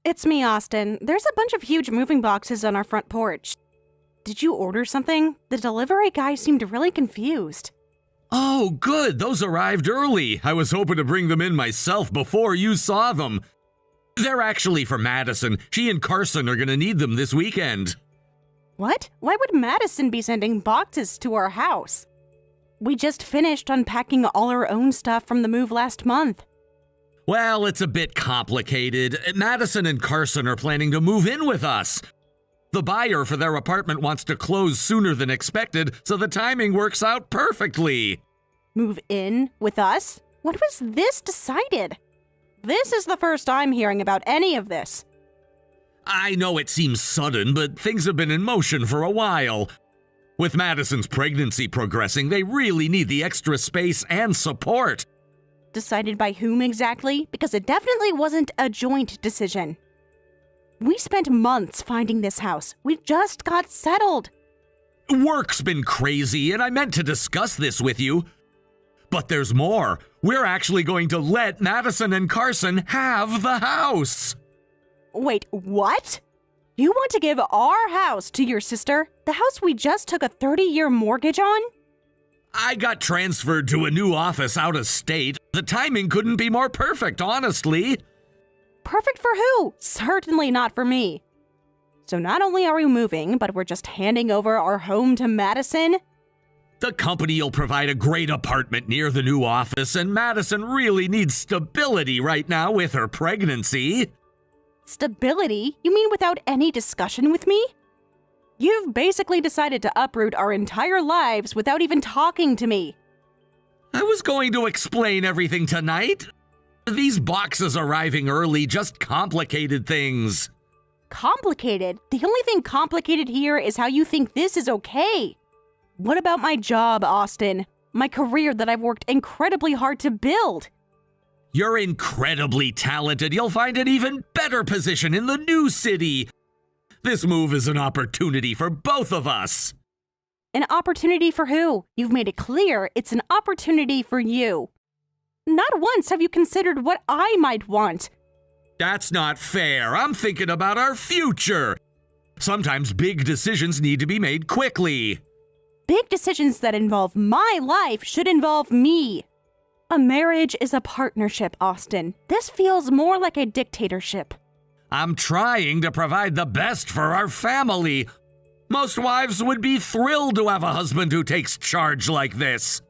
It's me, Austin. There's a bunch of huge moving boxes on our front porch. Did you order something? The delivery guy seemed really confused. Oh, good. Those arrived early. I was hoping to bring them in myself before you saw them. They're actually for Madison. She and Carson are gonna need them this weekend. What? Why would Madison be sending boxes to our house? We just finished unpacking all our own stuff from the move last month. Well, it's a bit complicated. Madison and Carson are planning to move in with us. The buyer for their apartment wants to close sooner than expected, so the timing works out perfectly. Move in with us? When was this decided? This is the first I'm hearing about any of this. I know it seems sudden, but things have been in motion for a while. With Madison's pregnancy progressing, they really need the extra space and support. Decided by whom exactly? Because it definitely wasn't a joint decision. We spent months finding this house. We just got settled. Work's been crazy, and I meant to discuss this with you. But there's more. We're actually going to let Madison and Carson have the house. Wait, what? You want to give our house to your sister? The house we just took a 30-year mortgage on? I got transferred to a new office out of state. The timing couldn't be more perfect, honestly. Perfect for who? Certainly not for me. So not only are we moving, but we're just handing over our home to Madison? The company will provide a great apartment near the new office, and Madison really needs stability right now with her pregnancy. Stability? You mean without any discussion with me? You've basically decided to uproot our entire lives without even talking to me. I was going to explain everything tonight. These boxes arriving early just complicated things. Complicated? The only thing complicated here is how you think this is okay. What about my job, Austin? My career that I've worked incredibly hard to build. You're incredibly talented. You'll find an even better position in the new city. This move is an opportunity for both of us. An opportunity for who? You've made it clear it's an opportunity for you. Not once have you considered what I might want. That's not fair. I'm thinking about our future. Sometimes big decisions need to be made quickly. Big decisions that involve my life should involve me. A marriage is a partnership, Austin. This feels more like a dictatorship. I'm trying to provide the best for our family. Most wives would be thrilled to have a husband who takes charge like this.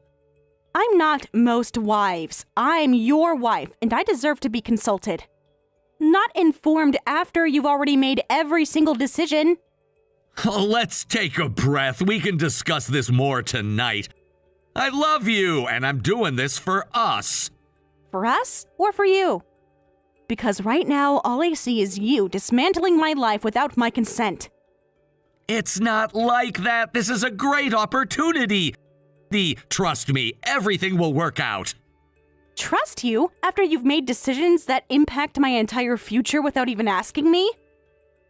I'm not most wives. I'm your wife, and I deserve to be consulted. Not informed after you've already made every single decision. Let's take a breath. We can discuss this more tonight. I love you, and I'm doing this for us. For us or for you? Because right now, all I see is you dismantling my life without my consent. It's not like that. This is a great opportunity. Trust me, everything will work out. Trust you after you've made decisions that impact my entire future without even asking me?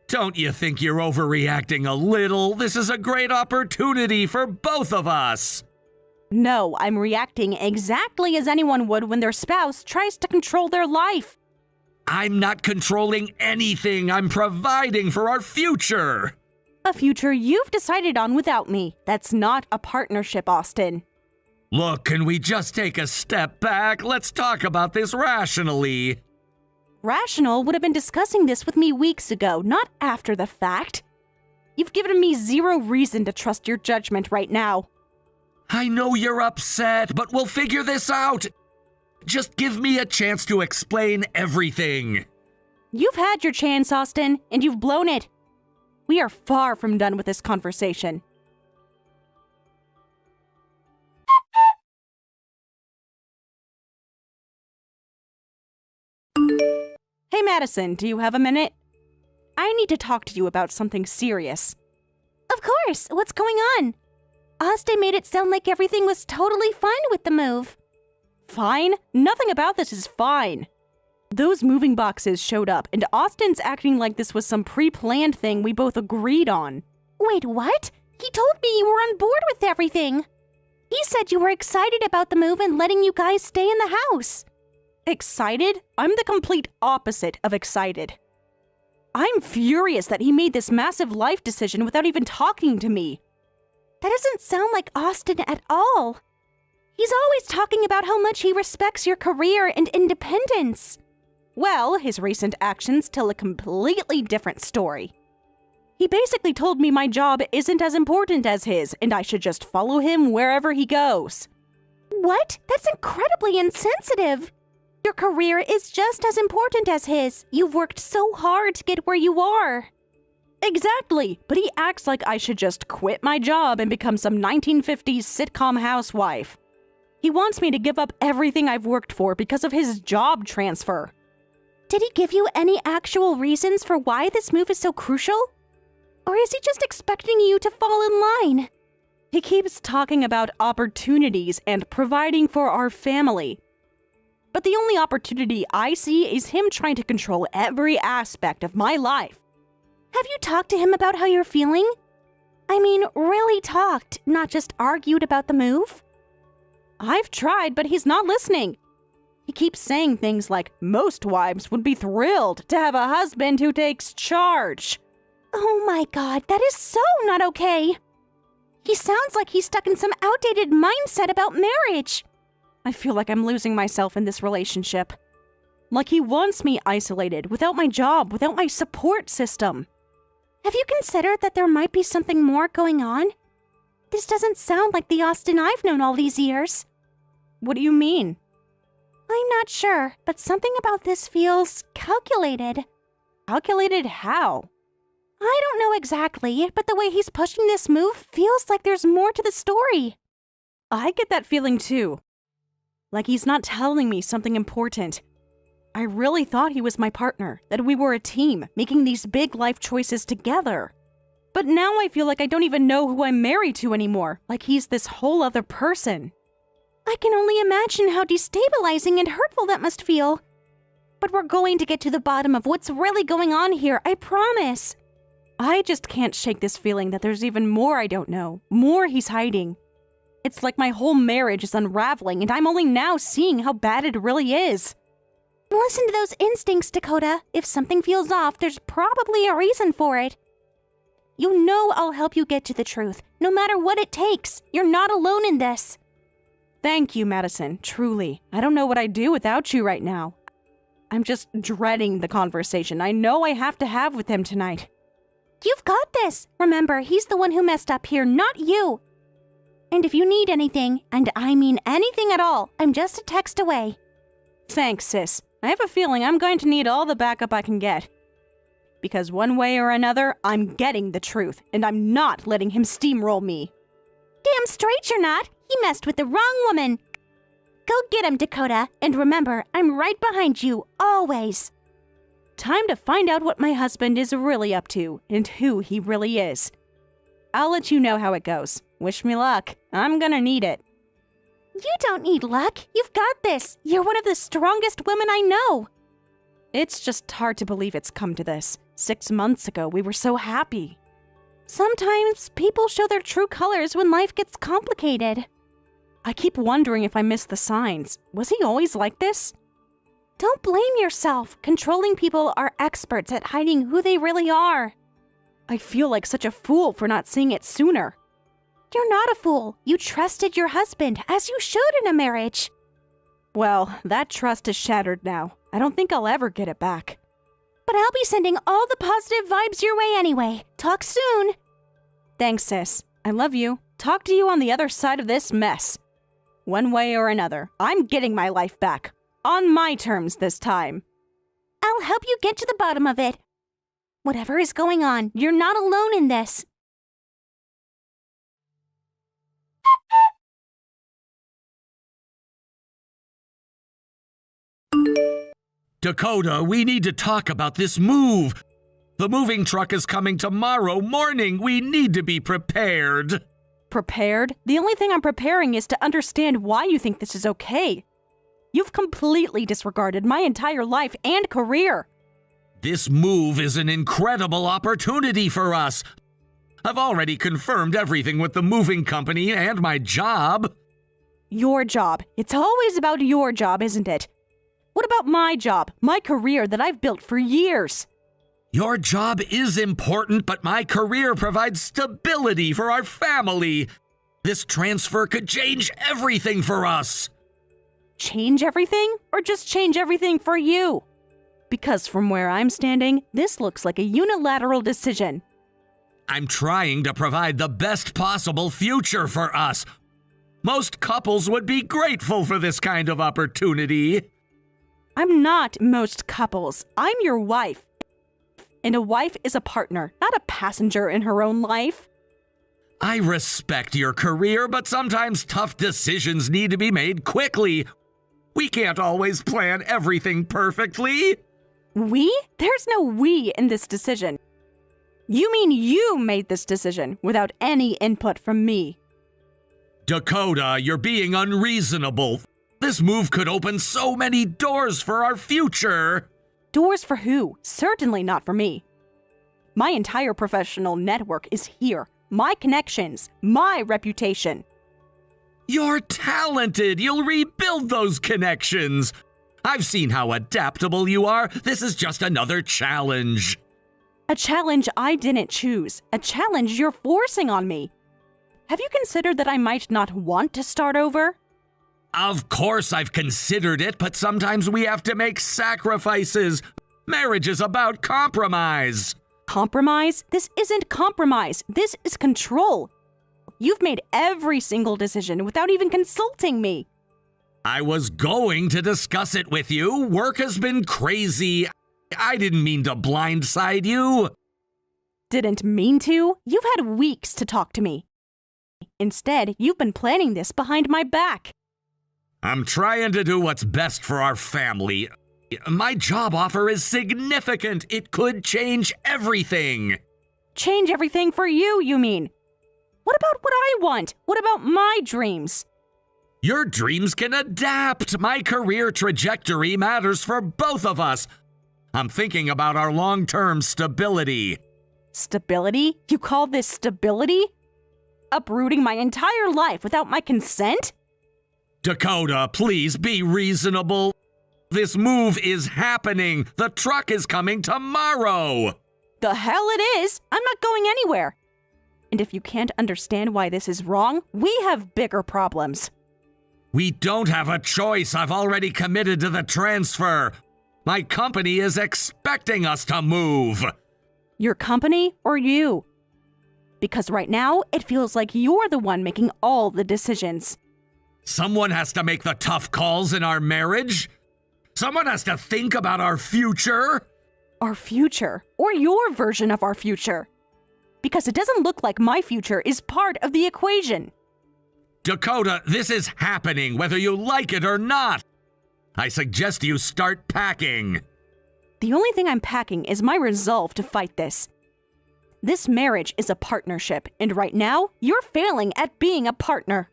Don't you think you're overreacting a little? This is a great opportunity for both of us. No, I'm reacting exactly as anyone would when their spouse tries to control their life. I'm not controlling anything. I'm providing for our future. A future you've decided on without me. That's not a partnership, Austin. Look, can we just take a step back? Let's talk about this rationally. Rational would have been discussing this with me weeks ago, not after the fact. You've given me zero reason to trust your judgment right now. I know you're upset, but we'll figure this out. Just give me a chance to explain everything. You've had your chance, Austin, and you've blown it. We are far from done with this conversation. Hey, Madison, do you have a minute? I need to talk to you about something serious. Of course. What's going on? Austin made it sound like everything was totally fine with the move. Fine? Nothing about this is fine. Those moving boxes showed up, and Austin's acting like this was some pre-planned thing we both agreed on. Wait, what? He told me you were on board with everything. He said you were excited about the move and letting you guys stay in the house. Excited? I'm the complete opposite of excited. I'm furious that he made this massive life decision without even talking to me. That doesn't sound like Austin at all. He's always talking about how much he respects your career and independence. Well, his recent actions tell a completely different story. He basically told me my job isn't as important as his, and I should just follow him wherever he goes. What? That's incredibly insensitive. Your career is just as important as his. You've worked so hard to get where you are. Exactly, but he acts like I should just quit my job and become some 1950s sitcom housewife. He wants me to give up everything I've worked for because of his job transfer. Did he give you any actual reasons for why this move is so crucial? Or is he just expecting you to fall in line? He keeps talking about opportunities and providing for our family. But the only opportunity I see is him trying to control every aspect of my life. Have you talked to him about how you're feeling? I mean, really talked, not just argued about the move? I've tried, but he's not listening. He keeps saying things like most wives would be thrilled to have a husband who takes charge. Oh my God, that is so not okay. He sounds like he's stuck in some outdated mindset about marriage. I feel like I'm losing myself in this relationship. Like he wants me isolated, without my job, without my support system. Have you considered that there might be something more going on? This doesn't sound like the Austin I've known all these years. What do you mean? I'm not sure, but something about this feels calculated. Calculated how? I don't know exactly, but the way he's pushing this move feels like there's more to the story. I get that feeling too. Like he's not telling me something important. I really thought he was my partner, that we were a team, making these big life choices together. But now I feel like I don't even know who I'm married to anymore, like he's this whole other person. I can only imagine how destabilizing and hurtful that must feel. But we're going to get to the bottom of what's really going on here, I promise. I just can't shake this feeling that there's even more I don't know, more he's hiding. It's like my whole marriage is unraveling and I'm only now seeing how bad it really is. Listen to those instincts, Dakota. If something feels off, there's probably a reason for it. You know I'll help you get to the truth, no matter what it takes. You're not alone in this. Thank you, Madison, truly. I don't know what I'd do without you right now. I'm just dreading the conversation I know I have to have with him tonight. You've got this. Remember, he's the one who messed up here, not you. And if you need anything, and I mean anything at all, I'm just a text away. Thanks, sis. I have a feeling I'm going to need all the backup I can get. Because one way or another, I'm getting the truth, and I'm not letting him steamroll me. Damn straight you're not. He messed with the wrong woman. Go get him, Dakota. And remember, I'm right behind you, always. Time to find out what my husband is really up to, and who he really is. I'll let you know how it goes. Wish me luck. I'm gonna need it. You don't need luck. You've got this. You're one of the strongest women I know. It's just hard to believe it's come to this. 6 months ago, we were so happy. Sometimes people show their true colors when life gets complicated. I keep wondering if I missed the signs. Was he always like this? Don't blame yourself. Controlling people are experts at hiding who they really are. I feel like such a fool for not seeing it sooner. You're not a fool. You trusted your husband, as you should in a marriage. Well, that trust is shattered now. I don't think I'll ever get it back. But I'll be sending all the positive vibes your way anyway. Talk soon. Thanks, sis. I love you. Talk to you on the other side of this mess. One way or another, I'm getting my life back. On my terms this time. I'll help you get to the bottom of it. Whatever is going on, you're not alone in this. Dakota, we need to talk about this move. The moving truck is coming tomorrow morning. We need to be prepared. Prepared? The only thing I'm preparing is to understand why you think this is okay. You've completely disregarded my entire life and career. This move is an incredible opportunity for us. I've already confirmed everything with the moving company and my job. Your job. It's always about your job, isn't it? What about my job, my career that I've built for years? Your job is important, but my career provides stability for our family. This transfer could change everything for us. Change everything, or just change everything for you? Because from where I'm standing, this looks like a unilateral decision. I'm trying to provide the best possible future for us. Most couples would be grateful for this kind of opportunity. I'm not most couples. I'm your wife. And a wife is a partner, not a passenger in her own life. I respect your career, but sometimes tough decisions need to be made quickly. We can't always plan everything perfectly. We? There's no we in this decision. You mean you made this decision without any input from me? Dakota, you're being unreasonable. This move could open so many doors for our future. Doors for who? Certainly not for me. My entire professional network is here. My connections, my reputation. You're talented. You'll rebuild those connections. I've seen how adaptable you are. This is just another challenge. A challenge I didn't choose. A challenge you're forcing on me. Have you considered that I might not want to start over? Of course I've considered it, but sometimes we have to make sacrifices. Marriage is about compromise. Compromise? This isn't compromise. This is control. You've made every single decision without even consulting me. I was going to discuss it with you. Work has been crazy. I didn't mean to blindside you. Didn't mean to? You've had weeks to talk to me. Instead, you've been planning this behind my back. I'm trying to do what's best for our family. My job offer is significant. It could change everything. Change everything for you, you mean? What about what I want? What about my dreams? Your dreams can adapt. My career trajectory matters for both of us. I'm thinking about our long-term stability. Stability? You call this stability? Uprooting my entire life without my consent? Dakota, please be reasonable. This move is happening. The truck is coming tomorrow. The hell it is! I'm not going anywhere. And if you can't understand why this is wrong, we have bigger problems. We don't have a choice. I've already committed to the transfer. My company is expecting us to move. Your company or you? Because right now, it feels like you're the one making all the decisions. Someone has to make the tough calls in our marriage. Someone has to think about our future. Our future, or your version of our future. Because it doesn't look like my future is part of the equation. Dakota, this is happening whether you like it or not. I suggest you start packing. The only thing I'm packing is my resolve to fight this. This marriage is a partnership, and right now, you're failing at being a partner.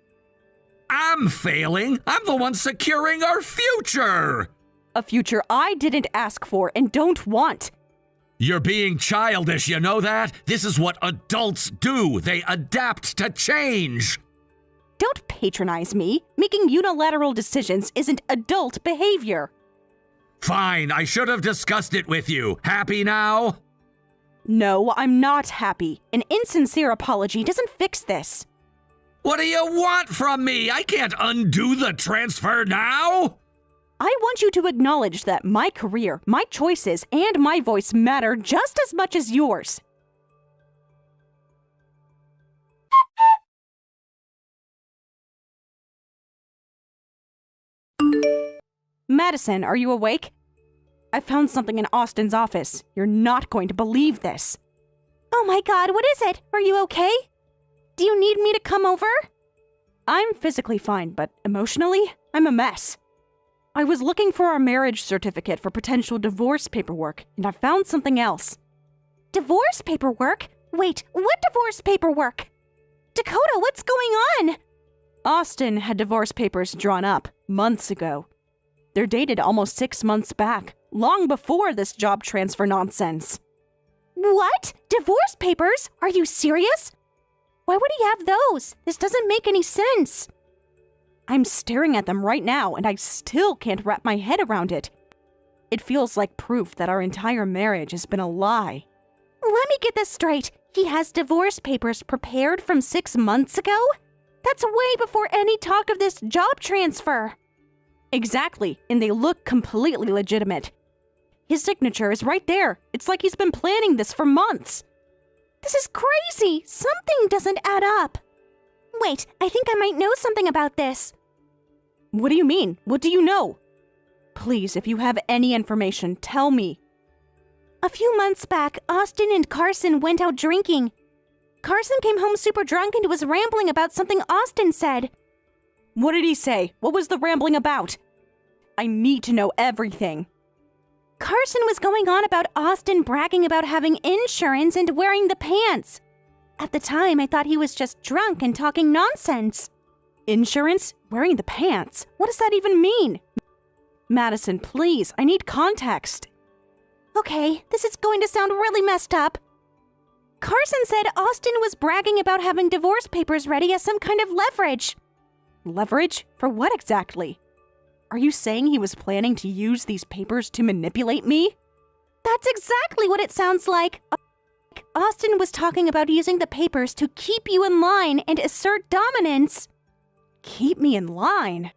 I'm failing. I'm the one securing our future. A future I didn't ask for and don't want. You're being childish, you know that? This is what adults do. They adapt to change. Don't patronize me. Making unilateral decisions isn't adult behavior. Fine, I should have discussed it with you. Happy now? No, I'm not happy. An insincere apology doesn't fix this. What do you want from me? I can't undo the transfer now. I want you to acknowledge that my career, my choices, and my voice matter just as much as yours. Madison, are you awake? I found something in Austin's office. You're not going to believe this. Oh my god, what is it? Are you okay? Do you need me to come over? I'm physically fine, but emotionally, I'm a mess. I was looking for our marriage certificate for potential divorce paperwork, and I found something else. Divorce paperwork? Wait, what divorce paperwork? Dakota, what's going on? Austin had divorce papers drawn up months ago. They're dated almost 6 months back, long before this job transfer nonsense. What? Divorce papers? Are you serious? Why would he have those? This doesn't make any sense. I'm staring at them right now, and I still can't wrap my head around it. It feels like proof that our entire marriage has been a lie. Let me get this straight. He has divorce papers prepared from 6 months ago? That's way before any talk of this job transfer. Exactly, and they look completely legitimate. His signature is right there. It's like he's been planning this for months. This is crazy. Something doesn't add up. Wait, I think I might know something about this. What do you mean? What do you know? Please, if you have any information, tell me. A few months back, Austin and Carson went out drinking. Carson came home super drunk and was rambling about something Austin said. What did he say? What was the rambling about? I need to know everything. Carson was going on about Austin bragging about having insurance and wearing the pants. At the time, I thought he was just drunk and talking nonsense. Insurance? Wearing the pants? What does that even mean? Madison, please, I need context. Okay, this is going to sound really messed up. Carson said Austin was bragging about having divorce papers ready as some kind of leverage. Leverage? For what exactly? Are you saying he was planning to use these papers to manipulate me? That's exactly what it sounds like. Austin was talking about using the papers to keep you in line and assert dominance. Keep me in line?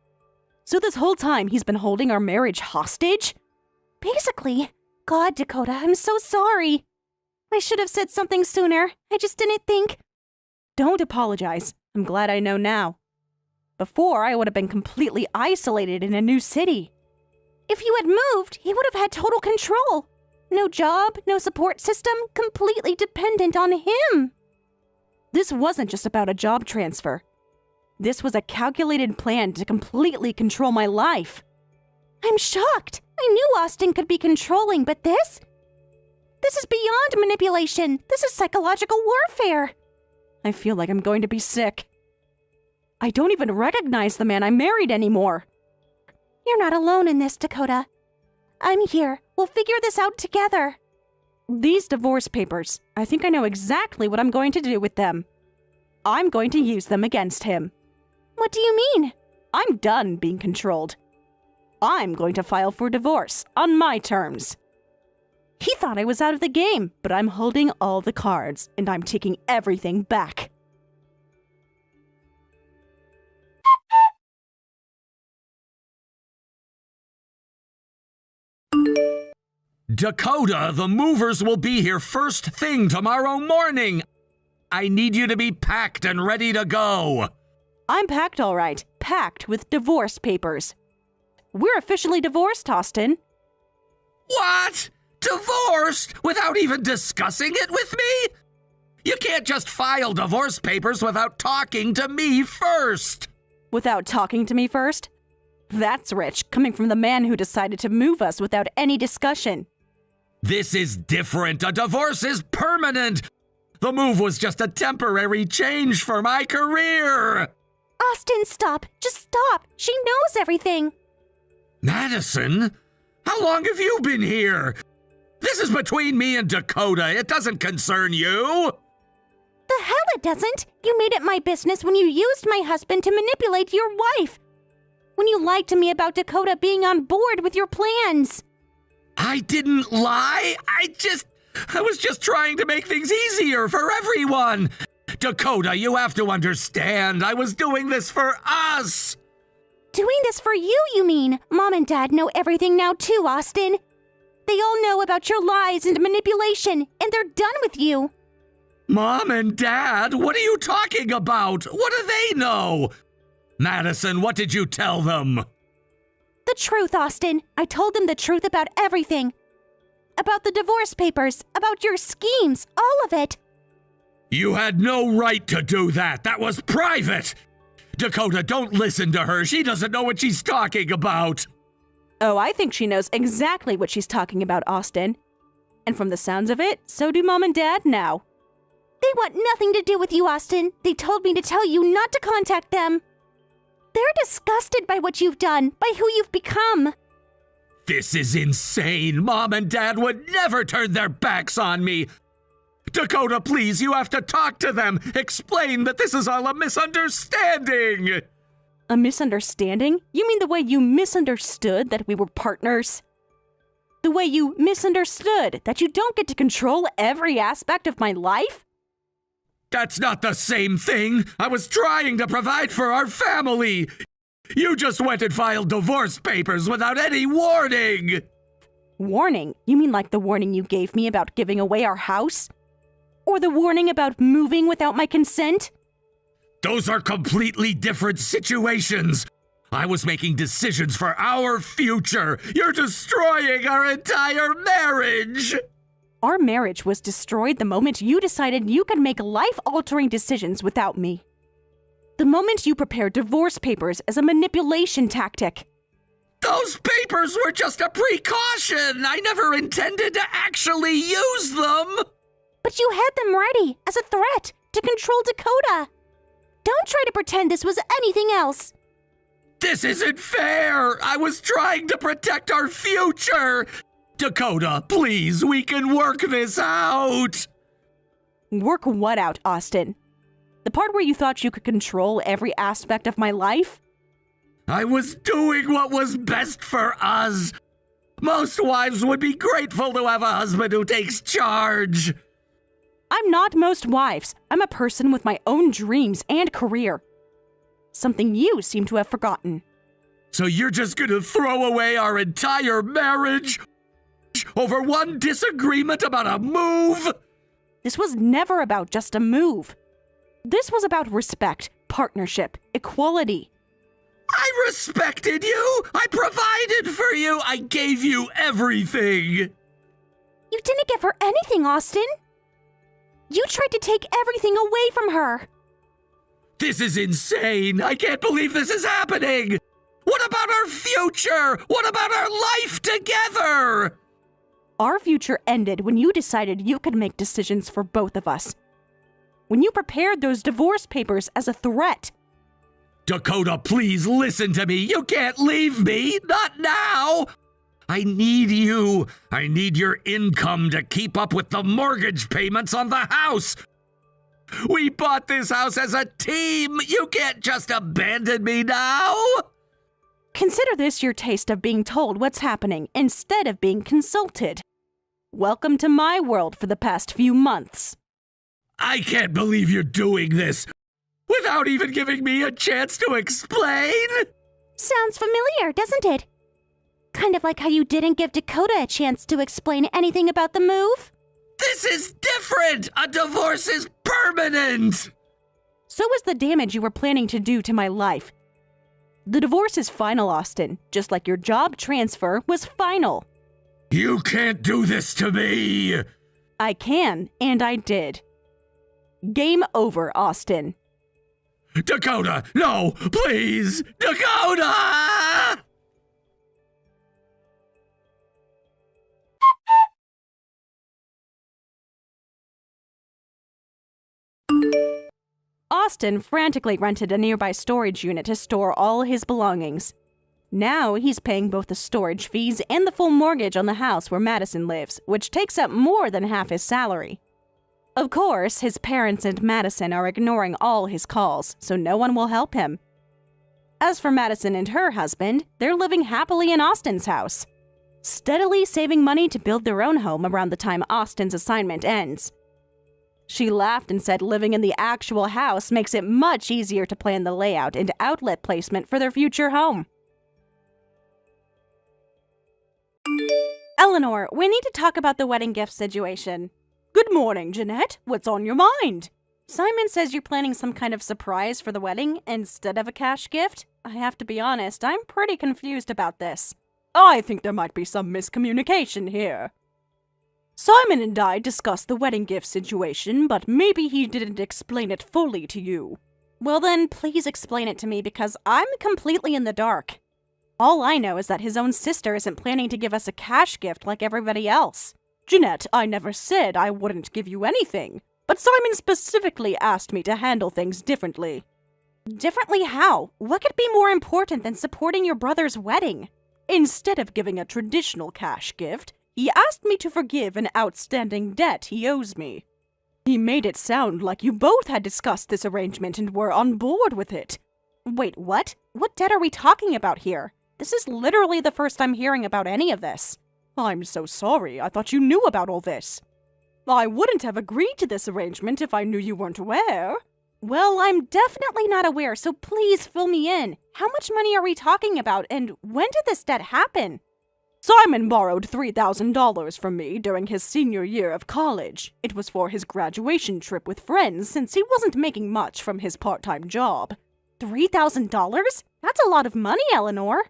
So this whole time he's been holding our marriage hostage? Basically. God, Dakota, I'm so sorry. I should have said something sooner. I just didn't think. Don't apologize. I'm glad I know now. Before, I would have been completely isolated in a new city. If you had moved, he would have had total control. No job, no support system, completely dependent on him. This wasn't just about a job transfer. This was a calculated plan to completely control my life. I'm shocked. I knew Austin could be controlling, but this? This is beyond manipulation. This is psychological warfare. I feel like I'm going to be sick. I don't even recognize the man I married anymore. You're not alone in this, Dakota. I'm here. We'll figure this out together. These divorce papers, I think I know exactly what I'm going to do with them. I'm going to use them against him. What do you mean? I'm done being controlled. I'm going to file for divorce on my terms. He thought I was out of the game, but I'm holding all the cards, and I'm taking everything back. Dakota, the movers will be here first thing tomorrow morning. I need you to be packed and ready to go. I'm packed all right, packed with divorce papers. We're officially divorced, Austin. What? Divorced without even discussing it with me? You can't just file divorce papers without talking to me first. Without talking to me first? That's rich, coming from the man who decided to move us without any discussion. This is different. A divorce is permanent. The move was just a temporary change for my career. Austin, stop. Just stop. She knows everything. Madison, how long have you been here? This is between me and Dakota. It doesn't concern you. The hell it doesn't. You made it my business when you used my husband to manipulate your wife. When you lied to me about Dakota being on board with your plans. I didn't lie. I was just trying to make things easier for everyone. Dakota, you have to understand. I was doing this for us. Doing this for you, you mean? Mom and Dad know everything now too, Austin. They all know about your lies and manipulation, and they're done with you. Mom and Dad? What are you talking about? What do they know? Madison, what did you tell them? The truth, Austin. I told them the truth about everything. About the divorce papers, about your schemes, all of it. You had no right to do that. That was private. Dakota, don't listen to her. She doesn't know what she's talking about. Oh, I think she knows exactly what she's talking about, Austin. And from the sounds of it, so do Mom and Dad now. They want nothing to do with you, Austin. They told me to tell you not to contact them. They're disgusted by what you've done, by who you've become. This is insane. Mom and Dad would never turn their backs on me. Dakota, please, you have to talk to them. Explain that this is all a misunderstanding. A misunderstanding? You mean the way you misunderstood that we were partners? The way you misunderstood that you don't get to control every aspect of my life? That's not the same thing. I was trying to provide for our family. You just went and filed divorce papers without any warning. Warning? You mean like the warning you gave me about giving away our house? Or the warning about moving without my consent? Those are completely different situations. I was making decisions for our future. You're destroying our entire marriage. Our marriage was destroyed the moment you decided you could make life-altering decisions without me. The moment you prepared divorce papers as a manipulation tactic. Those papers were just a precaution. I never intended to actually use them. But you had them ready as a threat to control Dakota. Don't try to pretend this was anything else. This isn't fair. I was trying to protect our future. Dakota, please, we can work this out. Work what out, Austin? The part where you thought you could control every aspect of my life? I was doing what was best for us. Most wives would be grateful to have a husband who takes charge. I'm not most wives. I'm a person with my own dreams and career. Something you seem to have forgotten. So you're just gonna throw away our entire marriage over one disagreement about a move? This was never about just a move. This was about respect, partnership, equality. I respected you. I provided for you. I gave you everything. You didn't give her anything, Austin. You tried to take everything away from her. This is insane. I can't believe this is happening. What about our future? What about our life together? Our future ended when you decided you could make decisions for both of us. When you prepared those divorce papers as a threat. Dakota, please listen to me. You can't leave me. Not now. I need you. I need your income to keep up with the mortgage payments on the house. We bought this house as a team. You can't just abandon me now. Consider this your taste of being told what's happening instead of being consulted. Welcome to my world for the past few months. I can't believe you're doing this without even giving me a chance to explain. Sounds familiar, doesn't it? Kind of like how you didn't give Dakota a chance to explain anything about the move. This is different. A divorce is permanent. So is the damage you were planning to do to my life. The divorce is final, Austin, just like your job transfer was final. You can't do this to me. I can, and I did. Game over, Austin. Dakota, no, please, Dakota! Austin frantically rented a nearby storage unit to store all his belongings. Now he's paying both the storage fees and the full mortgage on the house where Madison lives, which takes up more than half his salary. Of course, his parents and Madison are ignoring all his calls, so no one will help him. As for Madison and her husband, they're living happily in Austin's house, steadily saving money to build their own home around the time Austin's assignment ends. She laughed and said living in the actual house makes it much easier to plan the layout and outlet placement for their future home. Eleanor, we need to talk about the wedding gift situation. Good morning, Jeanette. What's on your mind? Simon says you're planning some kind of surprise for the wedding instead of a cash gift. I have to be honest, I'm pretty confused about this. I think there might be some miscommunication here. Simon and I discussed the wedding gift situation, but maybe he didn't explain it fully to you. Well then, please explain it to me because I'm completely in the dark. All I know is that his own sister isn't planning to give us a cash gift like everybody else. Jeanette, I never said I wouldn't give you anything, but Simon specifically asked me to handle things differently. Differently how? What could be more important than supporting your brother's wedding? Instead of giving a traditional cash gift, he asked me to forgive an outstanding debt he owes me. He made it sound like you both had discussed this arrangement and were on board with it. Wait, what? What debt are we talking about here? This is literally the first I'm hearing about any of this. I'm so sorry. I thought you knew about all this. I wouldn't have agreed to this arrangement if I knew you weren't aware. Well, I'm definitely not aware, so please fill me in. How much money are we talking about, and when did this debt happen? Simon borrowed $3,000 from me during his senior year of college. It was for his graduation trip with friends, since he wasn't making much from his part-time job. $3,000? That's a lot of money, Eleanor.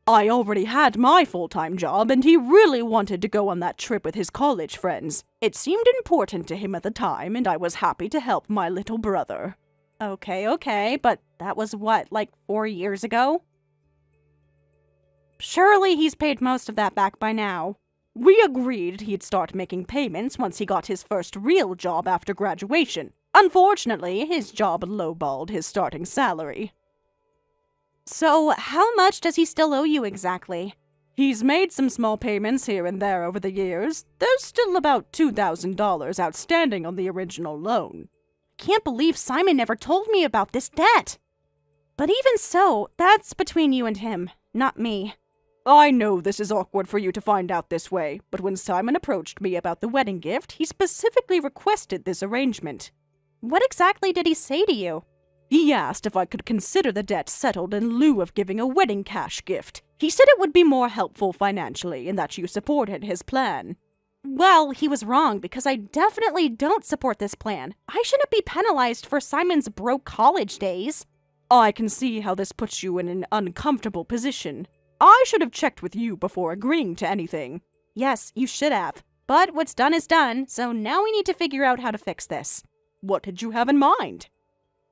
I already had my full-time job, and he really wanted to go on that trip with his college friends. It seemed important to him at the time, and I was happy to help my little brother. Okay, but that was what, like 4 years ago? Surely he's paid most of that back by now. We agreed he'd start making payments once he got his first real job after graduation. Unfortunately, his job lowballed his starting salary. So, how much does he still owe you exactly? He's made some small payments here and there over the years. There's still about $2,000 outstanding on the original loan. Can't believe Simon never told me about this debt. But even so, that's between you and him, not me. I know this is awkward for you to find out this way, but when Simon approached me about the wedding gift, he specifically requested this arrangement. What exactly did he say to you? He asked if I could consider the debt settled in lieu of giving a wedding cash gift. He said it would be more helpful financially and that you supported his plan. Well, he was wrong because I definitely don't support this plan. I shouldn't be penalized for Simon's broke college days. I can see how this puts you in an uncomfortable position. I should have checked with you before agreeing to anything. Yes, you should have. But what's done is done, so now we need to figure out how to fix this. What did you have in mind?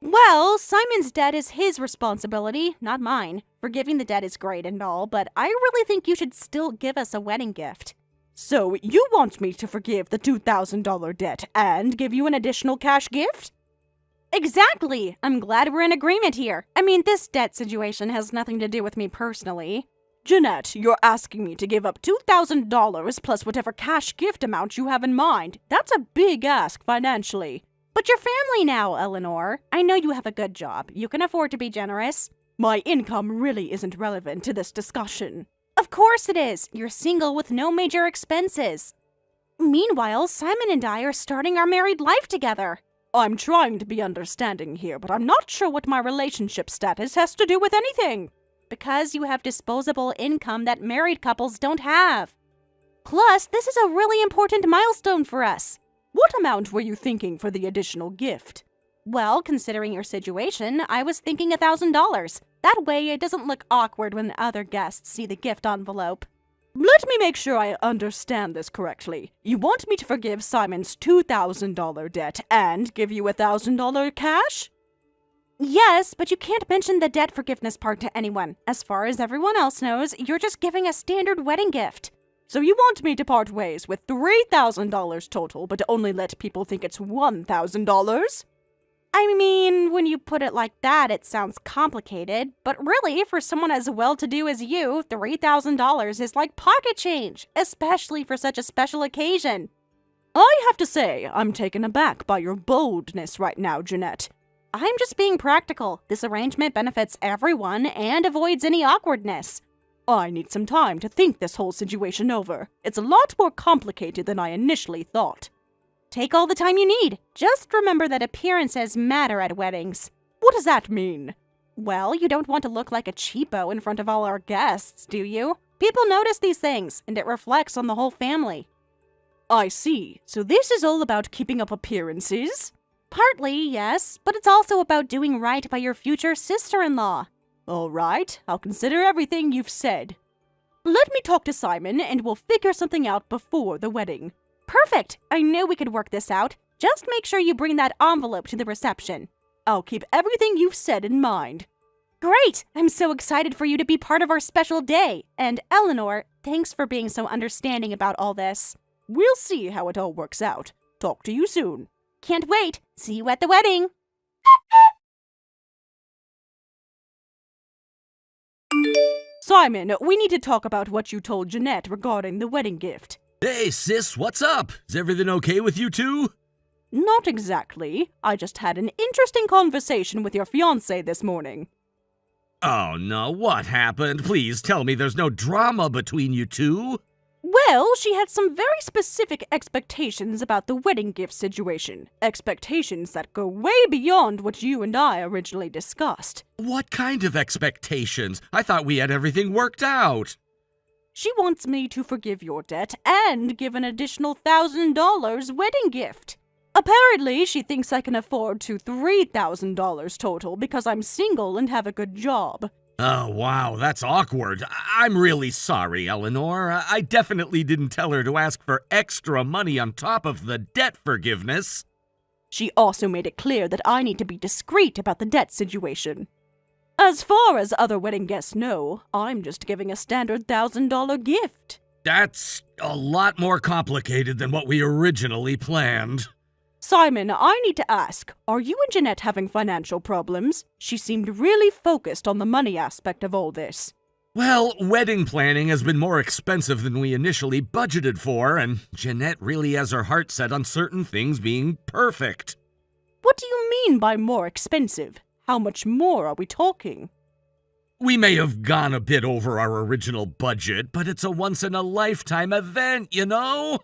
Well, Simon's debt is his responsibility, not mine. Forgiving the debt is great and all, but I really think you should still give us a wedding gift. So, you want me to forgive the $2,000 debt and give you an additional cash gift? Exactly! I'm glad we're in agreement here. I mean, this debt situation has nothing to do with me personally. Jeanette, you're asking me to give up $2,000 plus whatever cash gift amount you have in mind. That's a big ask financially. But you're family now, Eleanor. I know you have a good job. You can afford to be generous. My income really isn't relevant to this discussion. Of course it is. You're single with no major expenses. Meanwhile, Simon and I are starting our married life together. I'm trying to be understanding here, but I'm not sure what my relationship status has to do with anything. Because you have disposable income that married couples don't have. Plus, this is a really important milestone for us. What amount were you thinking for the additional gift? Well, considering your situation, I was thinking $1,000. That way it doesn't look awkward when other guests see the gift envelope. Let me make sure I understand this correctly. You want me to forgive Simon's $2,000 debt and give you $1,000 cash? Yes, but you can't mention the debt forgiveness part to anyone. As far as everyone else knows, you're just giving a standard wedding gift. So you want me to part ways with $3,000 total, but only let people think it's $1,000? I mean, when you put it like that, it sounds complicated. But really, for someone as well-to-do as you, $3,000 is like pocket change, especially for such a special occasion. I have to say, I'm taken aback by your boldness right now, Jeanette. I'm just being practical. This arrangement benefits everyone and avoids any awkwardness. I need some time to think this whole situation over. It's a lot more complicated than I initially thought. Take all the time you need. Just remember that appearances matter at weddings. What does that mean? Well, you don't want to look like a cheapo in front of all our guests, do you? People notice these things, and it reflects on the whole family. I see. So this is all about keeping up appearances? Partly, yes, but it's also about doing right by your future sister-in-law. All right, I'll consider everything you've said. Let me talk to Simon, and we'll figure something out before the wedding. Perfect! I knew we could work this out. Just make sure you bring that envelope to the reception. I'll keep everything you've said in mind. Great! I'm so excited for you to be part of our special day. And Eleanor, thanks for being so understanding about all this. We'll see how it all works out. Talk to you soon. Can't wait. See you at the wedding. Simon, we need to talk about what you told Jeanette regarding the wedding gift. Hey, sis, what's up? Is everything okay with you two? Not exactly. I just had an interesting conversation with your fiancé this morning. Oh no, what happened? Please tell me there's no drama between you two. Well, she had some very specific expectations about the wedding gift situation. Expectations that go way beyond what you and I originally discussed. What kind of expectations? I thought we had everything worked out. She wants me to forgive your debt and give an additional $1,000 wedding gift. Apparently, she thinks I can afford to $3,000 total because I'm single and have a good job. Oh, wow, that's awkward. I'm really sorry, Eleanor. I definitely didn't tell her to ask for extra money on top of the debt forgiveness. She also made it clear that I need to be discreet about the debt situation. As far as other wedding guests know, I'm just giving a standard $1,000 gift. That's a lot more complicated than what we originally planned. Simon, I need to ask, are you and Jeanette having financial problems? She seemed really focused on the money aspect of all this. Well, wedding planning has been more expensive than we initially budgeted for, and Jeanette really has her heart set on certain things being perfect. What do you mean by more expensive? How much more are we talking? We may have gone a bit over our original budget, but it's a once-in-a-lifetime event, you know?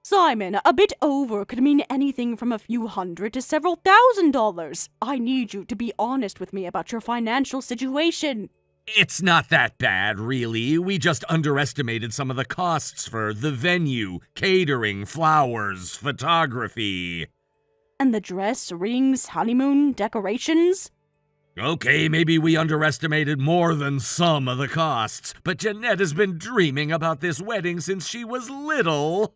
Simon, a bit over could mean anything from a few hundred to several $1,000s. I need you to be honest with me about your financial situation. It's not that bad, really. We just underestimated some of the costs for the venue, catering, flowers, photography. And the dress, rings, honeymoon, decorations? Okay, maybe we underestimated more than some of the costs, but Jeanette has been dreaming about this wedding since she was little.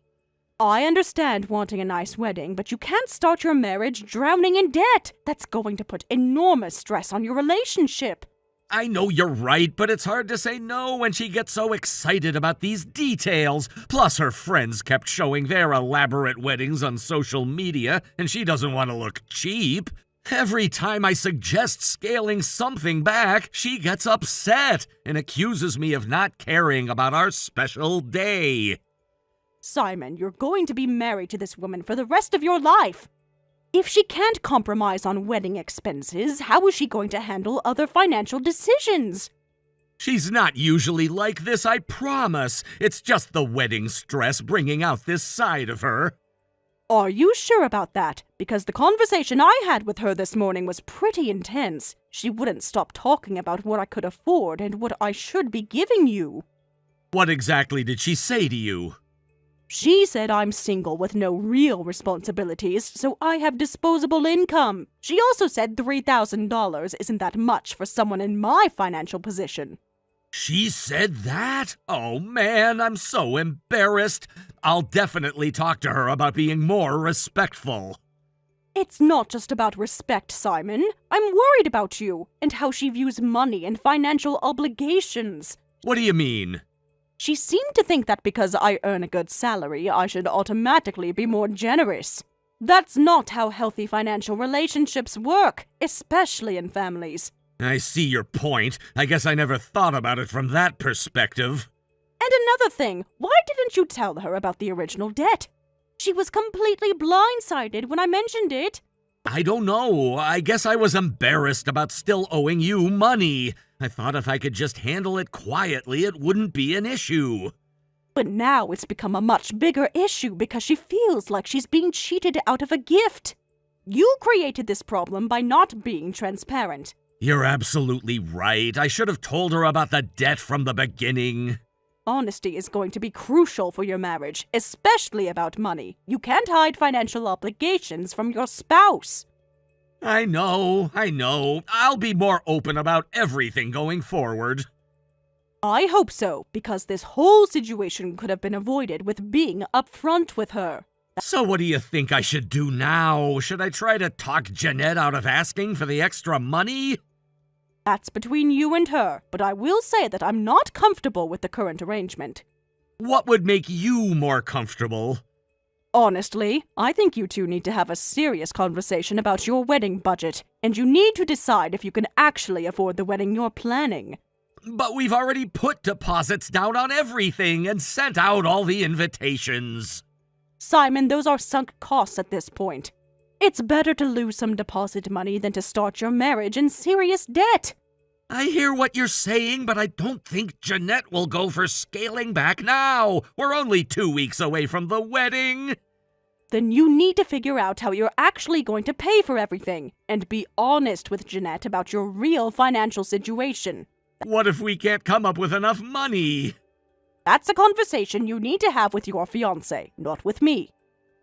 I understand wanting a nice wedding, but you can't start your marriage drowning in debt. That's going to put enormous stress on your relationship. I know you're right, but it's hard to say no when she gets so excited about these details. Plus, her friends kept showing their elaborate weddings on social media, and she doesn't want to look cheap. Every time I suggest scaling something back, she gets upset and accuses me of not caring about our special day. Simon, you're going to be married to this woman for the rest of your life. If she can't compromise on wedding expenses, how is she going to handle other financial decisions? She's not usually like this, I promise. It's just the wedding stress bringing out this side of her. Are you sure about that? Because the conversation I had with her this morning was pretty intense. She wouldn't stop talking about what I could afford and what I should be giving you. What exactly did she say to you? She said I'm single with no real responsibilities, so I have disposable income. She also said $3,000 isn't that much for someone in my financial position. She said that? Oh man, I'm so embarrassed. I'll definitely talk to her about being more respectful. It's not just about respect, Simon. I'm worried about you and how she views money and financial obligations. What do you mean? She seemed to think that because I earn a good salary, I should automatically be more generous. That's not how healthy financial relationships work, especially in families. I see your point. I guess I never thought about it from that perspective. And another thing, why didn't you tell her about the original debt? She was completely blindsided when I mentioned it. I don't know. I guess I was embarrassed about still owing you money. I thought if I could just handle it quietly, it wouldn't be an issue. But now it's become a much bigger issue because she feels like she's being cheated out of a gift. You created this problem by not being transparent. You're absolutely right. I should have told her about the debt from the beginning. Honesty is going to be crucial for your marriage, especially about money. You can't hide financial obligations from your spouse. I know. I'll be more open about everything going forward. I hope so, because this whole situation could have been avoided with being upfront with her. So what do you think I should do now? Should I try to talk Jeanette out of asking for the extra money? That's between you and her, but I will say that I'm not comfortable with the current arrangement. What would make you more comfortable? Honestly, I think you two need to have a serious conversation about your wedding budget, and you need to decide if you can actually afford the wedding you're planning. But we've already put deposits down on everything and sent out all the invitations. Simon, those are sunk costs at this point. It's better to lose some deposit money than to start your marriage in serious debt. I hear what you're saying, but I don't think Jeanette will go for scaling back now. We're only 2 weeks away from the wedding. Then you need to figure out how you're actually going to pay for everything, and be honest with Jeanette about your real financial situation. What if we can't come up with enough money? That's a conversation you need to have with your fiancé, not with me.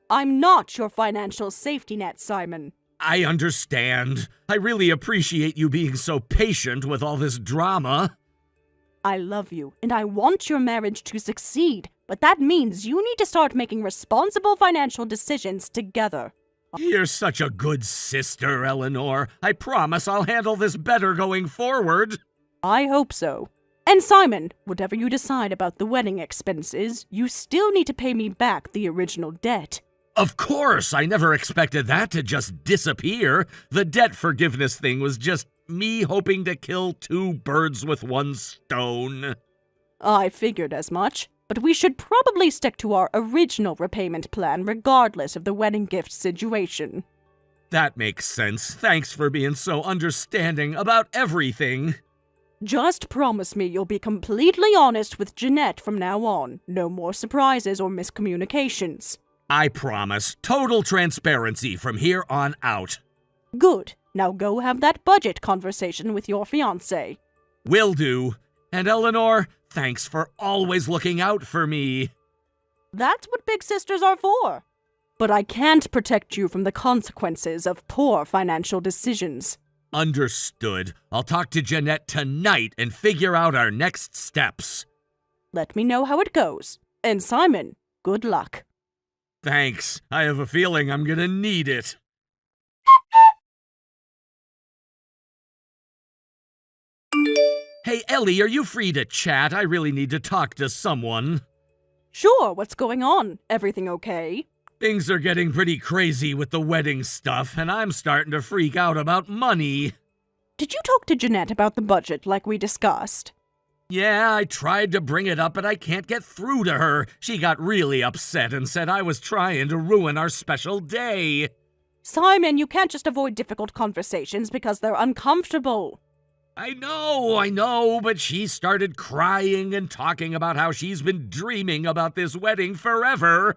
I'm not your financial safety net, Simon. I understand. I really appreciate you being so patient with all this drama. I love you, and I want your marriage to succeed, but that means you need to start making responsible financial decisions together. You're such a good sister, Eleanor. I promise I'll handle this better going forward. I hope so. And Simon, whatever you decide about the wedding expenses, you still need to pay me back the original debt. Of course, I never expected that to just disappear. The debt forgiveness thing was just me hoping to kill 2 birds with 1 stone. I figured as much, but we should probably stick to our original repayment plan regardless of the wedding gift situation. That makes sense. Thanks for being so understanding about everything. Just promise me you'll be completely honest with Jeanette from now on. No more surprises or miscommunications. I promise. Total transparency from here on out. Good. Now go have that budget conversation with your fiancé. Will do. And Eleanor, thanks for always looking out for me. That's what big sisters are for. But I can't protect you from the consequences of poor financial decisions. Understood. I'll talk to Jeanette tonight and figure out our next steps. Let me know how it goes. And Simon, good luck. Thanks. I have a feeling I'm gonna need it. Hey, Ellie, are you free to chat? I really need to talk to someone. Sure, what's going on? Everything okay? Things are getting pretty crazy with the wedding stuff, and I'm starting to freak out about money. Did you talk to Jeanette about the budget like we discussed? Yeah, I tried to bring it up, but I can't get through to her. She got really upset and said I was trying to ruin our special day. Simon, you can't just avoid difficult conversations because they're uncomfortable. I know, but she started crying and talking about how she's been dreaming about this wedding forever.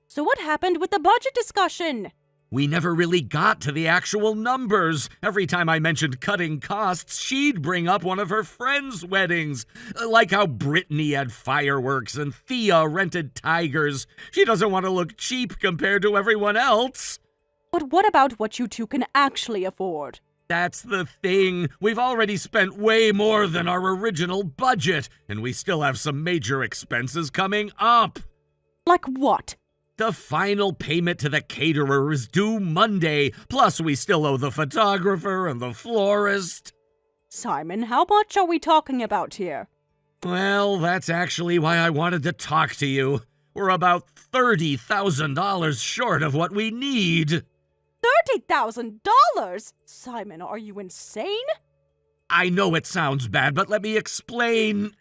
So what happened with the budget discussion? We never really got to the actual numbers. Every time I mentioned cutting costs, she'd bring up one of her friends' weddings. Like how Brittany had fireworks and Thea rented tigers. She doesn't want to look cheap compared to everyone else. But what about what you two can actually afford? That's the thing. We've already spent way more than our original budget, and we still have some major expenses coming up. Like what? The final payment to the caterer is due Monday, plus we still owe the photographer and the florist. Simon, how much are we talking about here? Well, that's actually why I wanted to talk to you. We're about $30,000 short of what we need. $30,000? Simon, are you insane? I know it sounds bad, but let me explain.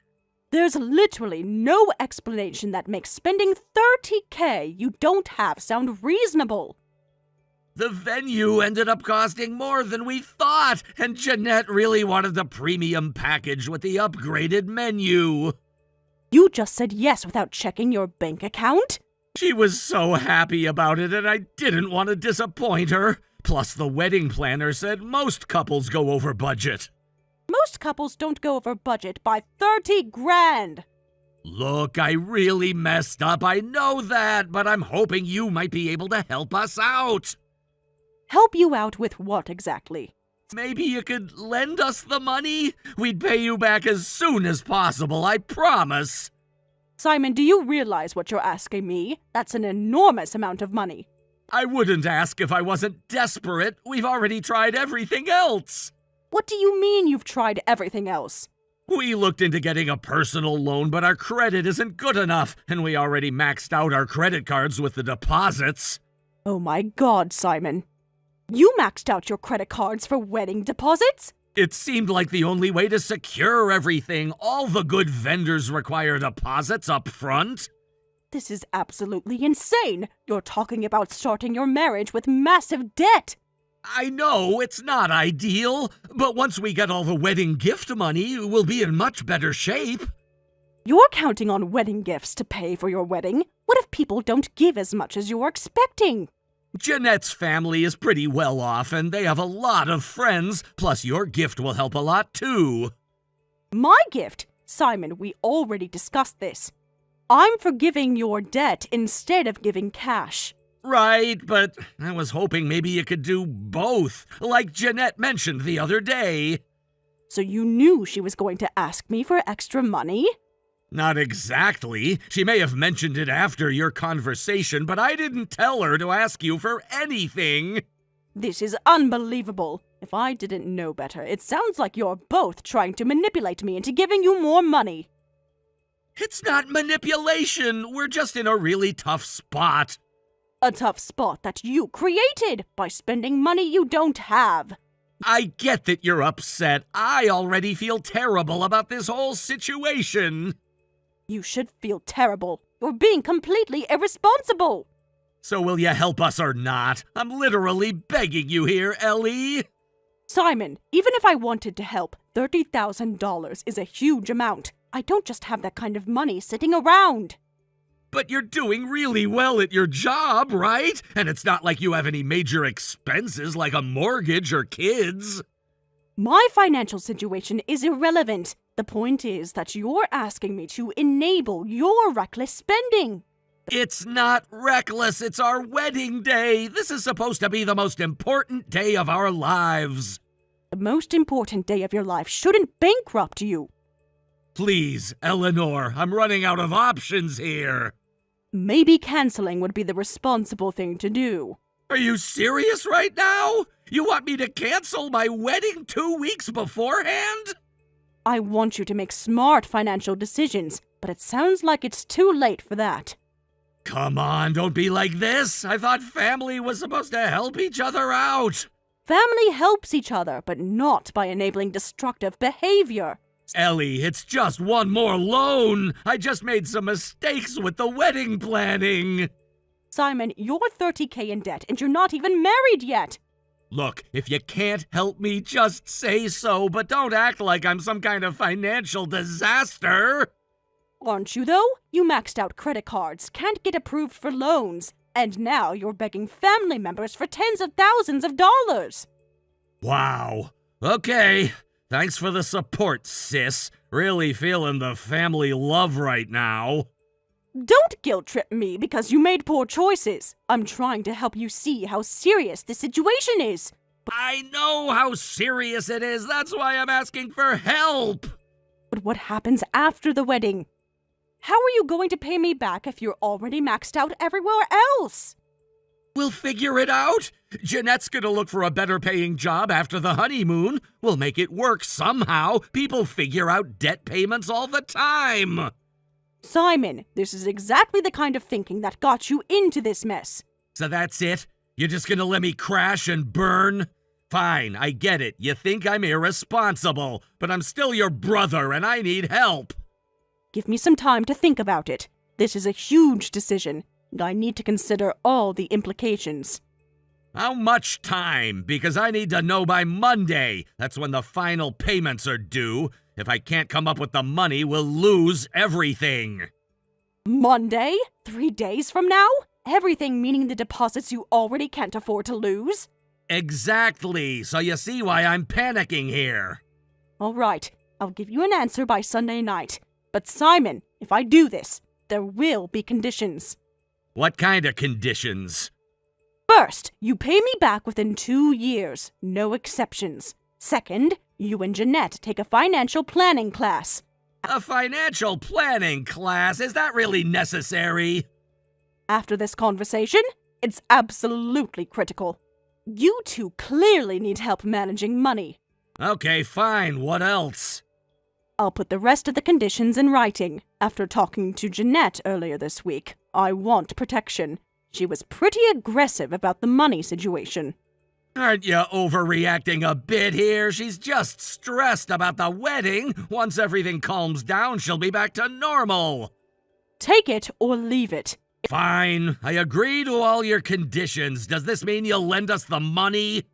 There's literally no explanation that makes spending $30,000 you don't have sound reasonable. The venue ended up costing more than we thought, and Jeanette really wanted the premium package with the upgraded menu. You just said yes without checking your bank account? She was so happy about it, and I didn't want to disappoint her. Plus, the wedding planner said most couples go over budget. Most couples don't go over budget by $30,000. Look, I really messed up, I know that, but I'm hoping you might be able to help us out. Help you out with what exactly? Maybe you could lend us the money? We'd pay you back as soon as possible, I promise. Simon, do you realize what you're asking me? That's an enormous amount of money. I wouldn't ask if I wasn't desperate. We've already tried everything else. What do you mean you've tried everything else? We looked into getting a personal loan, but our credit isn't good enough, and we already maxed out our credit cards with the deposits. Oh my God, Simon. You maxed out your credit cards for wedding deposits? It seemed like the only way to secure everything. All the good vendors require deposits up front. This is absolutely insane. You're talking about starting your marriage with massive debt. I know it's not ideal, but once we get all the wedding gift money, we'll be in much better shape. You're counting on wedding gifts to pay for your wedding. What if people don't give as much as you're expecting? Jeanette's family is pretty well off, and they have a lot of friends, plus your gift will help a lot too. My gift? Simon, we already discussed this. I'm forgiving your debt instead of giving cash. Right, but I was hoping maybe you could do both, like Jeanette mentioned the other day. So you knew she was going to ask me for extra money? Not exactly. She may have mentioned it after your conversation, but I didn't tell her to ask you for anything. This is unbelievable. If I didn't know better, it sounds like you're both trying to manipulate me into giving you more money. It's not manipulation. We're just in a really tough spot. A tough spot that you created by spending money you don't have. I get that you're upset. I already feel terrible about this whole situation. You should feel terrible. You're being completely irresponsible. So will you help us or not? I'm literally begging you here, Ellie. Simon, even if I wanted to help, $30,000 is a huge amount. I don't just have that kind of money sitting around. But you're doing really well at your job, right? And it's not like you have any major expenses like a mortgage or kids. My financial situation is irrelevant. The point is that you're asking me to enable your reckless spending. It's not reckless, it's our wedding day. This is supposed to be the most important day of our lives. The most important day of your life shouldn't bankrupt you. Please, Eleanor, I'm running out of options here. Maybe canceling would be the responsible thing to do. Are you serious right now? You want me to cancel my wedding 2 weeks beforehand? I want you to make smart financial decisions, but it sounds like it's too late for that. Come on, don't be like this. I thought family was supposed to help each other out. Family helps each other, but not by enabling destructive behavior. Ellie, it's just one more loan. I just made some mistakes with the wedding planning. Simon, you're $30,000 in debt and you're not even married yet. Look, if you can't help me, just say so, but don't act like I'm some kind of financial disaster. Aren't you, though? You maxed out credit cards, can't get approved for loans, and now you're begging family members for tens of thousands of dollars. Wow. Okay. Thanks for the support, sis. Really feeling the family love right now. Don't guilt-trip me because you made poor choices. I'm trying to help you see how serious the situation is. I know how serious it is. That's why I'm asking for help. But what happens after the wedding? How are you going to pay me back if you're already maxed out everywhere else? We'll figure it out. Jeanette's gonna look for a better paying job after the honeymoon. We'll make it work somehow. People figure out debt payments all the time. Simon, this is exactly the kind of thinking that got you into this mess. So that's it? You're just gonna let me crash and burn? Fine, I get it. You think I'm irresponsible, but I'm still your brother and I need help. Give me some time to think about it. This is a huge decision, and I need to consider all the implications. How much time? Because I need to know by Monday. That's when the final payments are due. If I can't come up with the money, we'll lose everything. Monday? 3 days from now? Everything meaning the deposits you already can't afford to lose? Exactly. So you see why I'm panicking here. All right, I'll give you an answer by Sunday night. But Simon, if I do this, there will be conditions. What kind of conditions? First, you pay me back within 2 years, no exceptions. Second, you and Jeanette take a financial planning class. A financial planning class? Is that really necessary? After this conversation, it's absolutely critical. You two clearly need help managing money. Okay, fine. What else? I'll put the rest of the conditions in writing. After talking to Jeanette earlier this week, I want protection. She was pretty aggressive about the money situation. Aren't you overreacting a bit here? She's just stressed about the wedding. Once everything calms down, she'll be back to normal. Take it or leave it. Fine. I agree to all your conditions. Does this mean you'll lend us the money?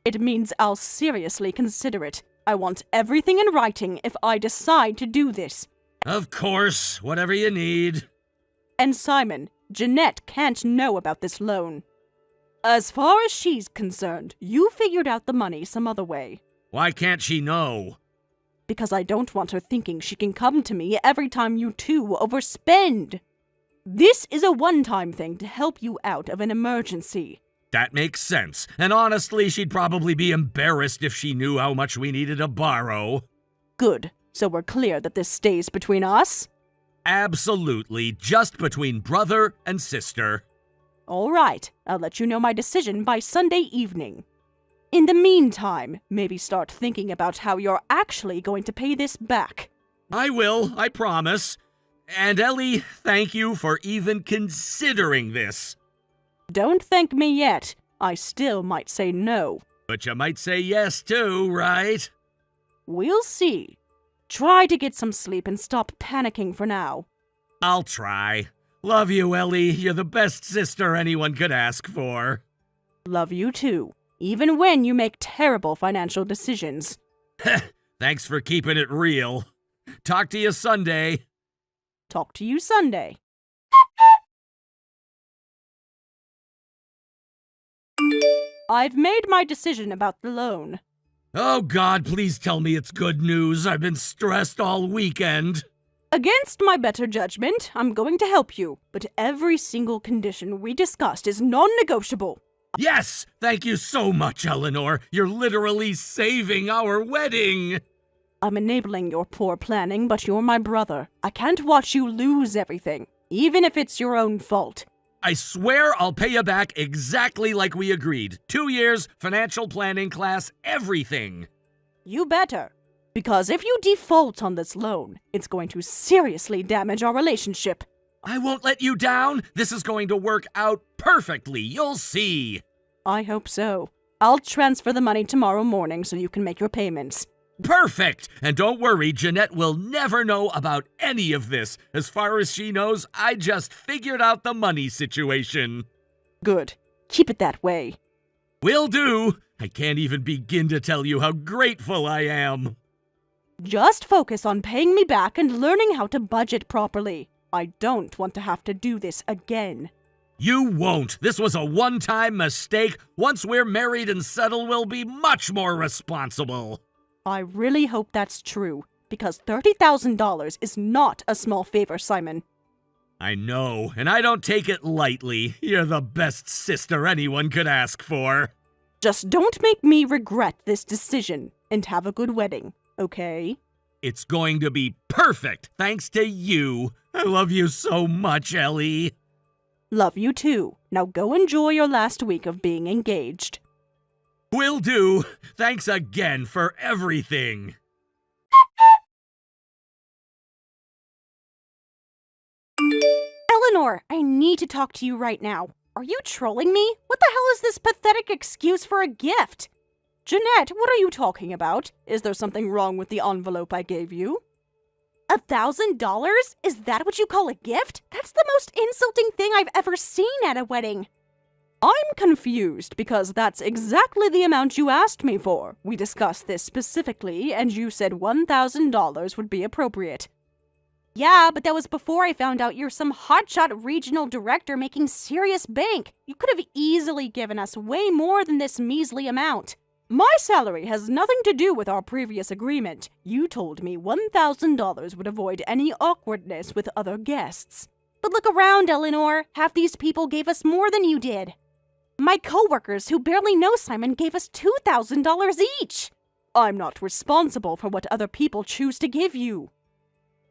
It means I'll seriously consider it. I want everything in writing if I decide to do this. Of course, whatever you need. And Simon, Jeanette can't know about this loan. As far as she's concerned, you figured out the money some other way. Why can't she know? Because I don't want her thinking she can come to me every time you two overspend. This is a one-time thing to help you out of an emergency. That makes sense. And honestly, she'd probably be embarrassed if she knew how much we needed to borrow. Good. So we're clear that this stays between us? Absolutely. Just between brother and sister. All right. I'll let you know my decision by Sunday evening. In the meantime, maybe start thinking about how you're actually going to pay this back. I will, I promise. And Ellie, thank you for even considering this. Don't thank me yet. I still might say no. But you might say yes too, right? We'll see. Try to get some sleep and stop panicking for now. I'll try. Love you, Ellie. You're the best sister anyone could ask for. Love you too, even when you make terrible financial decisions. Thanks for keeping it real. Talk to you Sunday. Talk to you Sunday. I've made my decision about the loan. Oh God, please tell me it's good news. I've been stressed all weekend. Against my better judgment, I'm going to help you, but every single condition we discussed is non-negotiable. Yes! Thank you so much, Eleanor. You're literally saving our wedding. I'm enabling your poor planning, but you're my brother. I can't watch you lose everything, even if it's your own fault. I swear I'll pay you back exactly like we agreed. 2 years, financial planning class, everything. You better. Because if you default on this loan, it's going to seriously damage our relationship. I won't let you down. This is going to work out perfectly. You'll see. I hope so. I'll transfer the money tomorrow morning so you can make your payments. Perfect! And don't worry, Jeanette will never know about any of this. As far as she knows, I just figured out the money situation. Good. Keep it that way. Will do. I can't even begin to tell you how grateful I am. Just focus on paying me back and learning how to budget properly. I don't want to have to do this again. You won't. This was a one-time mistake. Once we're married and settled, we'll be much more responsible. I really hope that's true, because $30,000 is not a small favor, Simon. I know, and I don't take it lightly. You're the best sister anyone could ask for. Just don't make me regret this decision, and have a good wedding, okay? It's going to be perfect, thanks to you. I love you so much, Ellie. Love you too. Now go enjoy your last week of being engaged. Will do. Thanks again for everything. Eleanor, I need to talk to you right now. Are you trolling me? What the hell is this pathetic excuse for a gift? Jeanette, what are you talking about? Is there something wrong with the envelope I gave you? $1,000? Is that what you call a gift? That's the most insulting thing I've ever seen at a wedding. I'm confused because that's exactly the amount you asked me for. We discussed this specifically, and you said $1,000 would be appropriate. Yeah, but that was before I found out you're some hotshot regional director making serious bank. You could have easily given us way more than this measly amount. My salary has nothing to do with our previous agreement. You told me $1,000 would avoid any awkwardness with other guests. But look around, Eleanor. Half these people gave us more than you did. My coworkers who barely know Simon gave us $2,000 each. I'm not responsible for what other people choose to give you.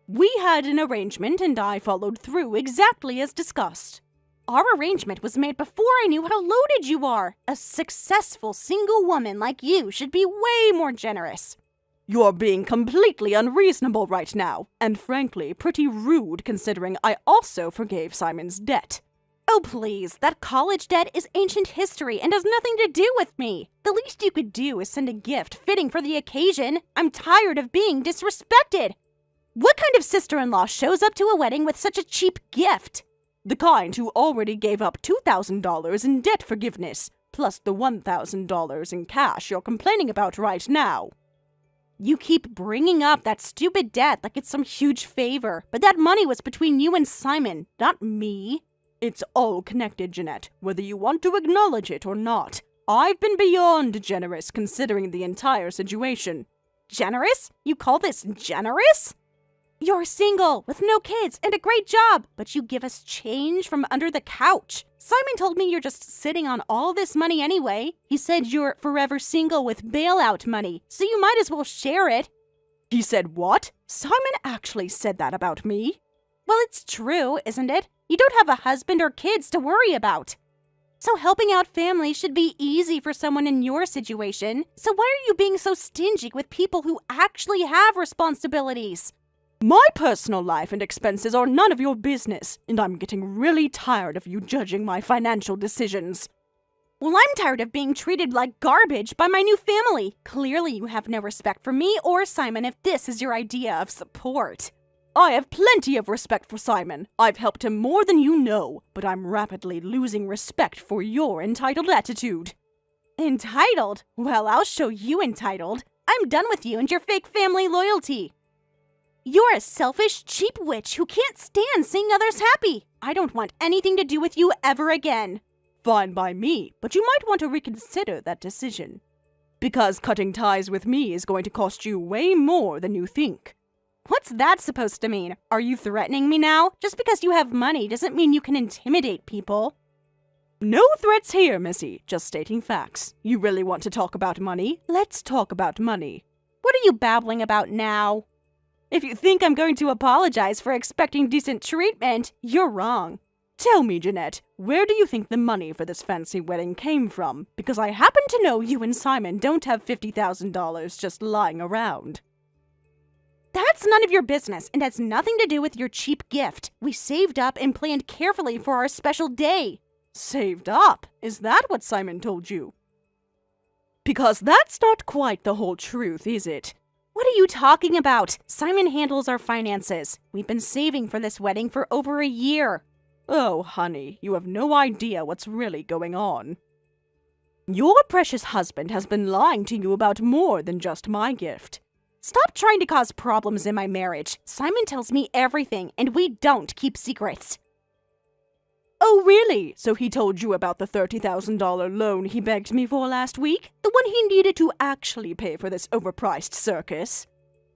We had an arrangement and I followed through exactly as discussed. Our arrangement was made before I knew how loaded you are. A successful single woman like you should be way more generous. You're being completely unreasonable right now, and frankly, pretty rude considering I also forgave Simon's debt. Oh please, that college debt is ancient history and has nothing to do with me. The least you could do is send a gift fitting for the occasion. I'm tired of being disrespected. What kind of sister-in-law shows up to a wedding with such a cheap gift? The kind who already gave up $2,000 in debt forgiveness. plus the $1,000 in cash you're complaining about right now. You keep bringing up that stupid debt like it's some huge favor, but that money was between you and Simon, not me. It's all connected, Jeanette, whether you want to acknowledge it or not. I've been beyond generous considering the entire situation. Generous? You call this generous? You're single, with no kids, and a great job, but you give us change from under the couch. Simon told me you're just sitting on all this money anyway. He said you're forever single with bailout money, so you might as well share it. He said what? Simon actually said that about me? Well, it's true, isn't it? You don't have a husband or kids to worry about. So helping out family should be easy for someone in your situation. So why are you being so stingy with people who actually have responsibilities? My personal life and expenses are none of your business, and I'm getting really tired of you judging my financial decisions. Well, I'm tired of being treated like garbage by my new family. Clearly, you have no respect for me or Simon if this is your idea of support. I have plenty of respect for Simon. I've helped him more than you know, but I'm rapidly losing respect for your entitled attitude. Entitled? Well, I'll show you entitled. I'm done with you and your fake family loyalty. You're a selfish, cheap witch who can't stand seeing others happy. I don't want anything to do with you ever again. Fine by me, but you might want to reconsider that decision. Because cutting ties with me is going to cost you way more than you think. What's that supposed to mean? Are you threatening me now? Just because you have money doesn't mean you can intimidate people. No threats here, Missy. Just stating facts. You really want to talk about money? Let's talk about money. What are you babbling about now? If you think I'm going to apologize for expecting decent treatment, you're wrong. Tell me, Jeanette, where do you think the money for this fancy wedding came from? Because I happen to know you and Simon don't have $50,000 just lying around. That's none of your business and has nothing to do with your cheap gift. We saved up and planned carefully for our special day. Saved up? Is that what Simon told you? Because that's not quite the whole truth, is it? What are you talking about? Simon handles our finances. We've been saving for this wedding for over a year. Oh, honey, you have no idea what's really going on. Your precious husband has been lying to you about more than just my gift. Stop trying to cause problems in my marriage. Simon tells me everything, and we don't keep secrets. Oh, really? So he told you about the $30,000 loan he begged me for last week? The one he needed to actually pay for this overpriced circus?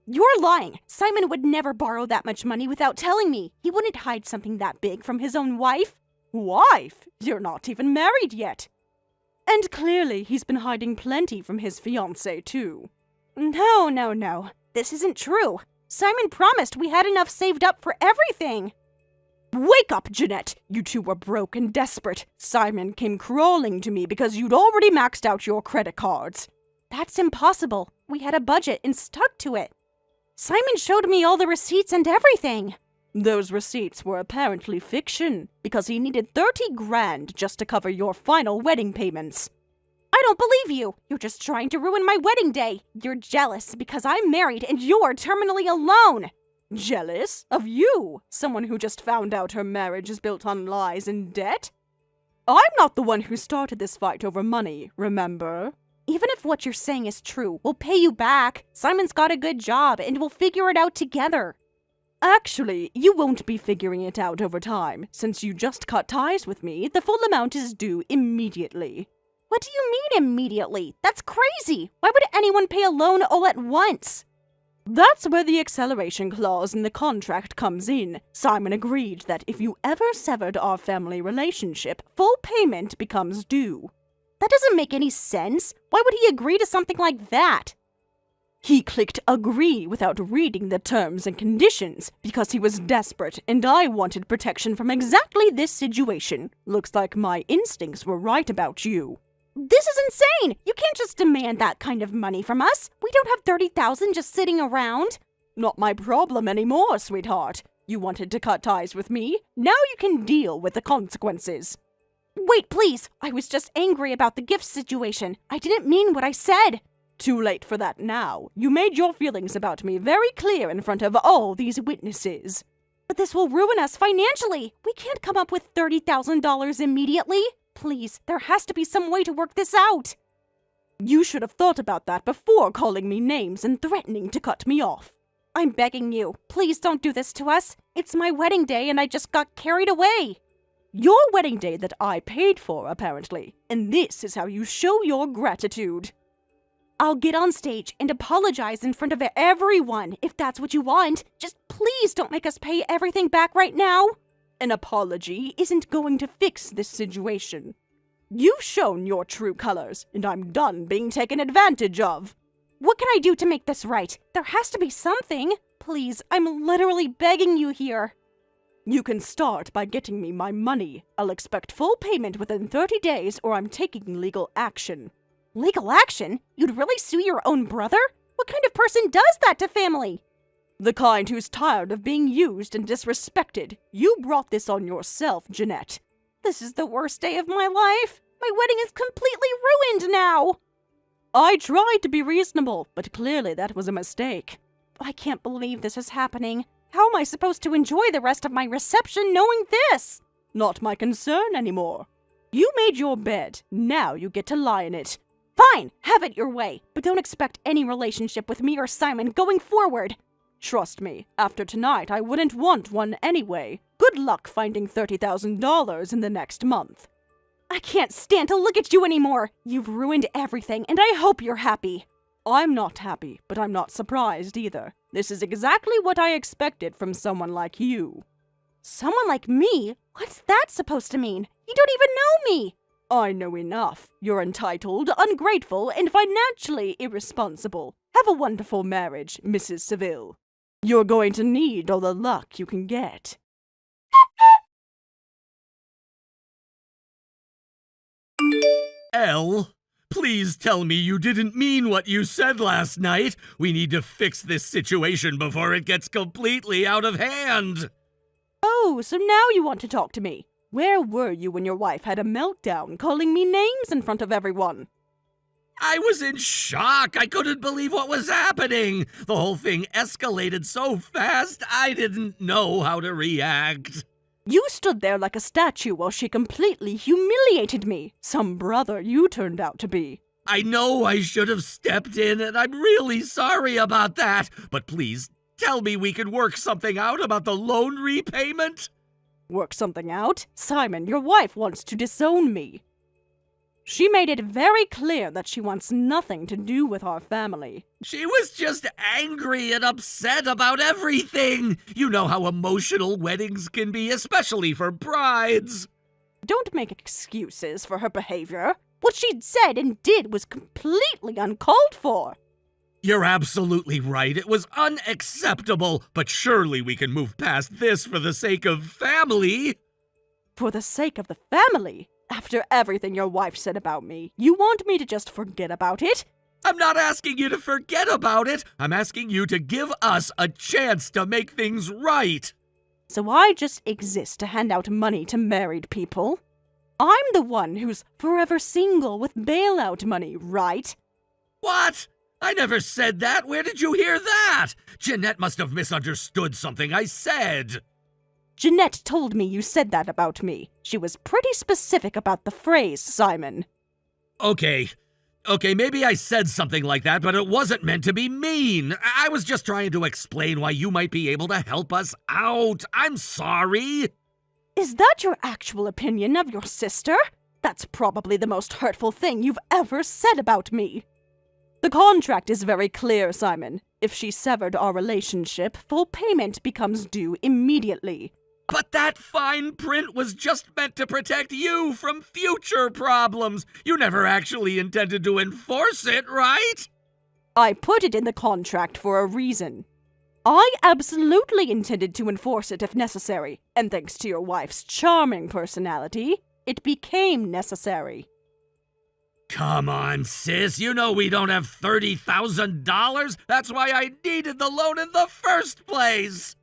You're lying. Simon would never borrow that much money without telling me. He wouldn't hide something that big from his own wife. Wife? You're not even married yet. And clearly he's been hiding plenty from his fiancée, too. No. This isn't true. Simon promised we had enough saved up for everything. Wake up, Jeanette! You two were broke and desperate. Simon came crawling to me because you'd already maxed out your credit cards. That's impossible. We had a budget and stuck to it. Simon showed me all the receipts and everything. Those receipts were apparently fiction, because he needed $30,000 just to cover your final wedding payments. I don't believe you. You're just trying to ruin my wedding day. You're jealous because I'm married and you're terminally alone. Jealous? Of you? Someone who just found out her marriage is built on lies and debt? I'm not the one who started this fight over money, remember? Even if what you're saying is true, we'll pay you back. Simon's got a good job and we'll figure it out together. Actually, you won't be figuring it out over time. Since you just cut ties with me, the full amount is due immediately. What do you mean immediately? That's crazy. Why would anyone pay a loan all at once? That's where the acceleration clause in the contract comes in. Simon agreed that if you ever severed our family relationship, full payment becomes due. That doesn't make any sense. Why would he agree to something like that? He clicked agree without reading the terms and conditions because he was desperate and I wanted protection from exactly this situation. Looks like my instincts were right about you. This is insane! You can't just demand that kind of money from us. We don't have $30,000 just sitting around. Not my problem anymore, sweetheart. You wanted to cut ties with me. Now you can deal with the consequences. Wait, please. I was just angry about the gift situation. I didn't mean what I said. Too late for that now. You made your feelings about me very clear in front of all these witnesses. But this will ruin us financially. We can't come up with $30,000 immediately. Please, there has to be some way to work this out. You should have thought about that before calling me names and threatening to cut me off. I'm begging you, please don't do this to us. It's my wedding day and I just got carried away. Your wedding day that I paid for, apparently. And this is how you show your gratitude. I'll get on stage and apologize in front of everyone if that's what you want. Just please don't make us pay everything back right now. An apology isn't going to fix this situation. You've shown your true colors, and I'm done being taken advantage of. What can I do to make this right? There has to be something. Please, I'm literally begging you here. You can start by getting me my money. I'll expect full payment within 30 days or I'm taking legal action. Legal action? You'd really sue your own brother? What kind of person does that to family? The kind who's tired of being used and disrespected. You brought this on yourself, Jeanette. This is the worst day of my life. My wedding is completely ruined now. I tried to be reasonable, but clearly that was a mistake. I can't believe this is happening. How am I supposed to enjoy the rest of my reception knowing this? Not my concern anymore. You made your bed. Now you get to lie in it. Fine, have it your way, but don't expect any relationship with me or Simon going forward. Trust me, after tonight I wouldn't want one anyway. Good luck finding $30,000 in the next month. I can't stand to look at you anymore. You've ruined everything, and I hope you're happy. I'm not happy, but I'm not surprised either. This is exactly what I expected from someone like you. Someone like me? What's that supposed to mean? You don't even know me. I know enough. You're entitled, ungrateful, and financially irresponsible. Have a wonderful marriage, Mrs. Seville. You're going to need all the luck you can get. Elle, please tell me you didn't mean what you said last night. We need to fix this situation before it gets completely out of hand. Oh, so now you want to talk to me. Where were you when your wife had a meltdown, calling me names in front of everyone? I was in shock. I couldn't believe what was happening. The whole thing escalated so fast, I didn't know how to react. You stood there like a statue while she completely humiliated me. Some brother you turned out to be. I know I should have stepped in, and I'm really sorry about that. But please, tell me we can work something out about the loan repayment. Work something out? Simon, your wife wants to disown me. She made it very clear that she wants nothing to do with our family. She was just angry and upset about everything. You know how emotional weddings can be, especially for brides. Don't make excuses for her behavior. What she'd said and did was completely uncalled for. You're absolutely right. It was unacceptable, but surely we can move past this for the sake of family. For the sake of the family? After everything your wife said about me, you want me to just forget about it? I'm not asking you to forget about it. I'm asking you to give us a chance to make things right. So I just exist to hand out money to married people? I'm the one who's forever single with bailout money, right? What? I never said that. Where did you hear that? Jeanette must have misunderstood something I said. Jeanette told me you said that about me. She was pretty specific about the phrase, Simon. Okay, maybe I said something like that, but it wasn't meant to be mean. I was just trying to explain why you might be able to help us out. I'm sorry. Is that your actual opinion of your sister? That's probably the most hurtful thing you've ever said about me. The contract is very clear, Simon. If she severed our relationship, full payment becomes due immediately. But that fine print was just meant to protect you from future problems. You never actually intended to enforce it, right? I put it in the contract for a reason. I absolutely intended to enforce it if necessary, and thanks to your wife's charming personality, it became necessary. Come on, sis. You know we don't have $30,000. That's why I needed the loan in the first place.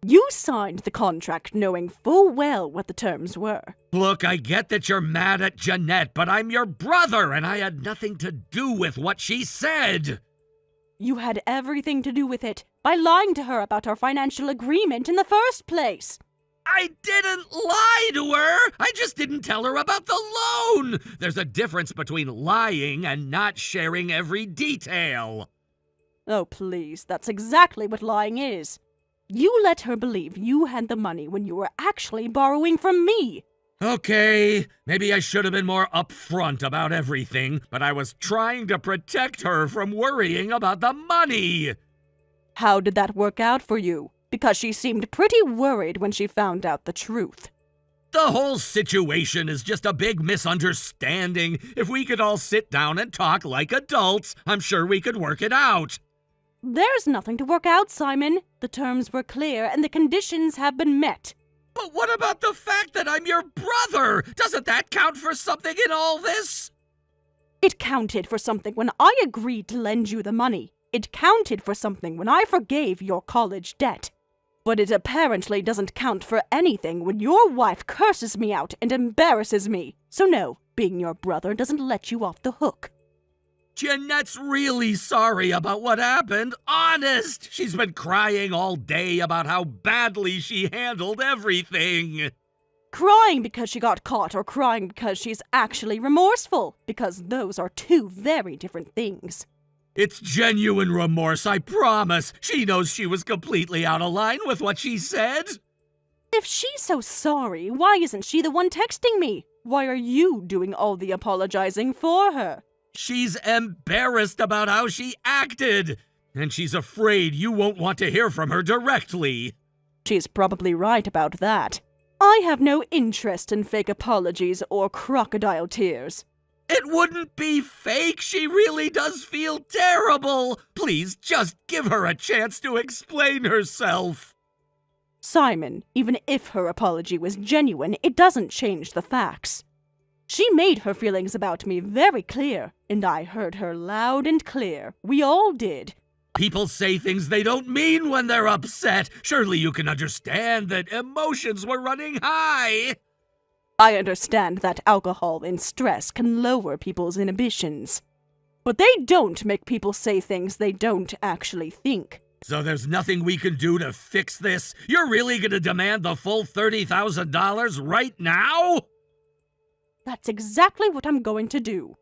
You signed the contract knowing full well what the terms were. Look, I get that you're mad at Jeanette, but I'm your brother, and I had nothing to do with what she said. You had everything to do with it by lying to her about our financial agreement in the first place. I didn't lie to her! I just didn't tell her about the loan! There's a difference between lying and not sharing every detail. Oh, please, that's exactly what lying is. You let her believe you had the money when you were actually borrowing from me. Okay, maybe I should have been more upfront about everything, but I was trying to protect her from worrying about the money. How did that work out for you? Because she seemed pretty worried when she found out the truth. The whole situation is just a big misunderstanding. If we could all sit down and talk like adults, I'm sure we could work it out. There's nothing to work out, Simon. The terms were clear and the conditions have been met. But what about the fact that I'm your brother? Doesn't that count for something in all this? It counted for something when I agreed to lend you the money. It counted for something when I forgave your college debt. But it apparently doesn't count for anything when your wife curses me out and embarrasses me. So no, being your brother doesn't let you off the hook. Jeanette's really sorry about what happened. Honest! She's been crying all day about how badly she handled everything. Crying because she got caught or crying because she's actually remorseful? Because those are two very different things. It's genuine remorse, I promise. She knows she was completely out of line with what she said. If she's so sorry, why isn't she the one texting me? Why are you doing all the apologizing for her? She's embarrassed about how she acted, and she's afraid you won't want to hear from her directly. She's probably right about that. I have no interest in fake apologies or crocodile tears. It wouldn't be fake. She really does feel terrible. Please, just give her a chance to explain herself. Simon, even if her apology was genuine, it doesn't change the facts. She made her feelings about me very clear, and I heard her loud and clear. We all did. People say things they don't mean when they're upset. Surely you can understand that emotions were running high. I understand that alcohol and stress can lower people's inhibitions. But they don't make people say things they don't actually think. So there's nothing we can do to fix this? You're really gonna demand the full $30,000 right now? That's exactly what I'm going to do.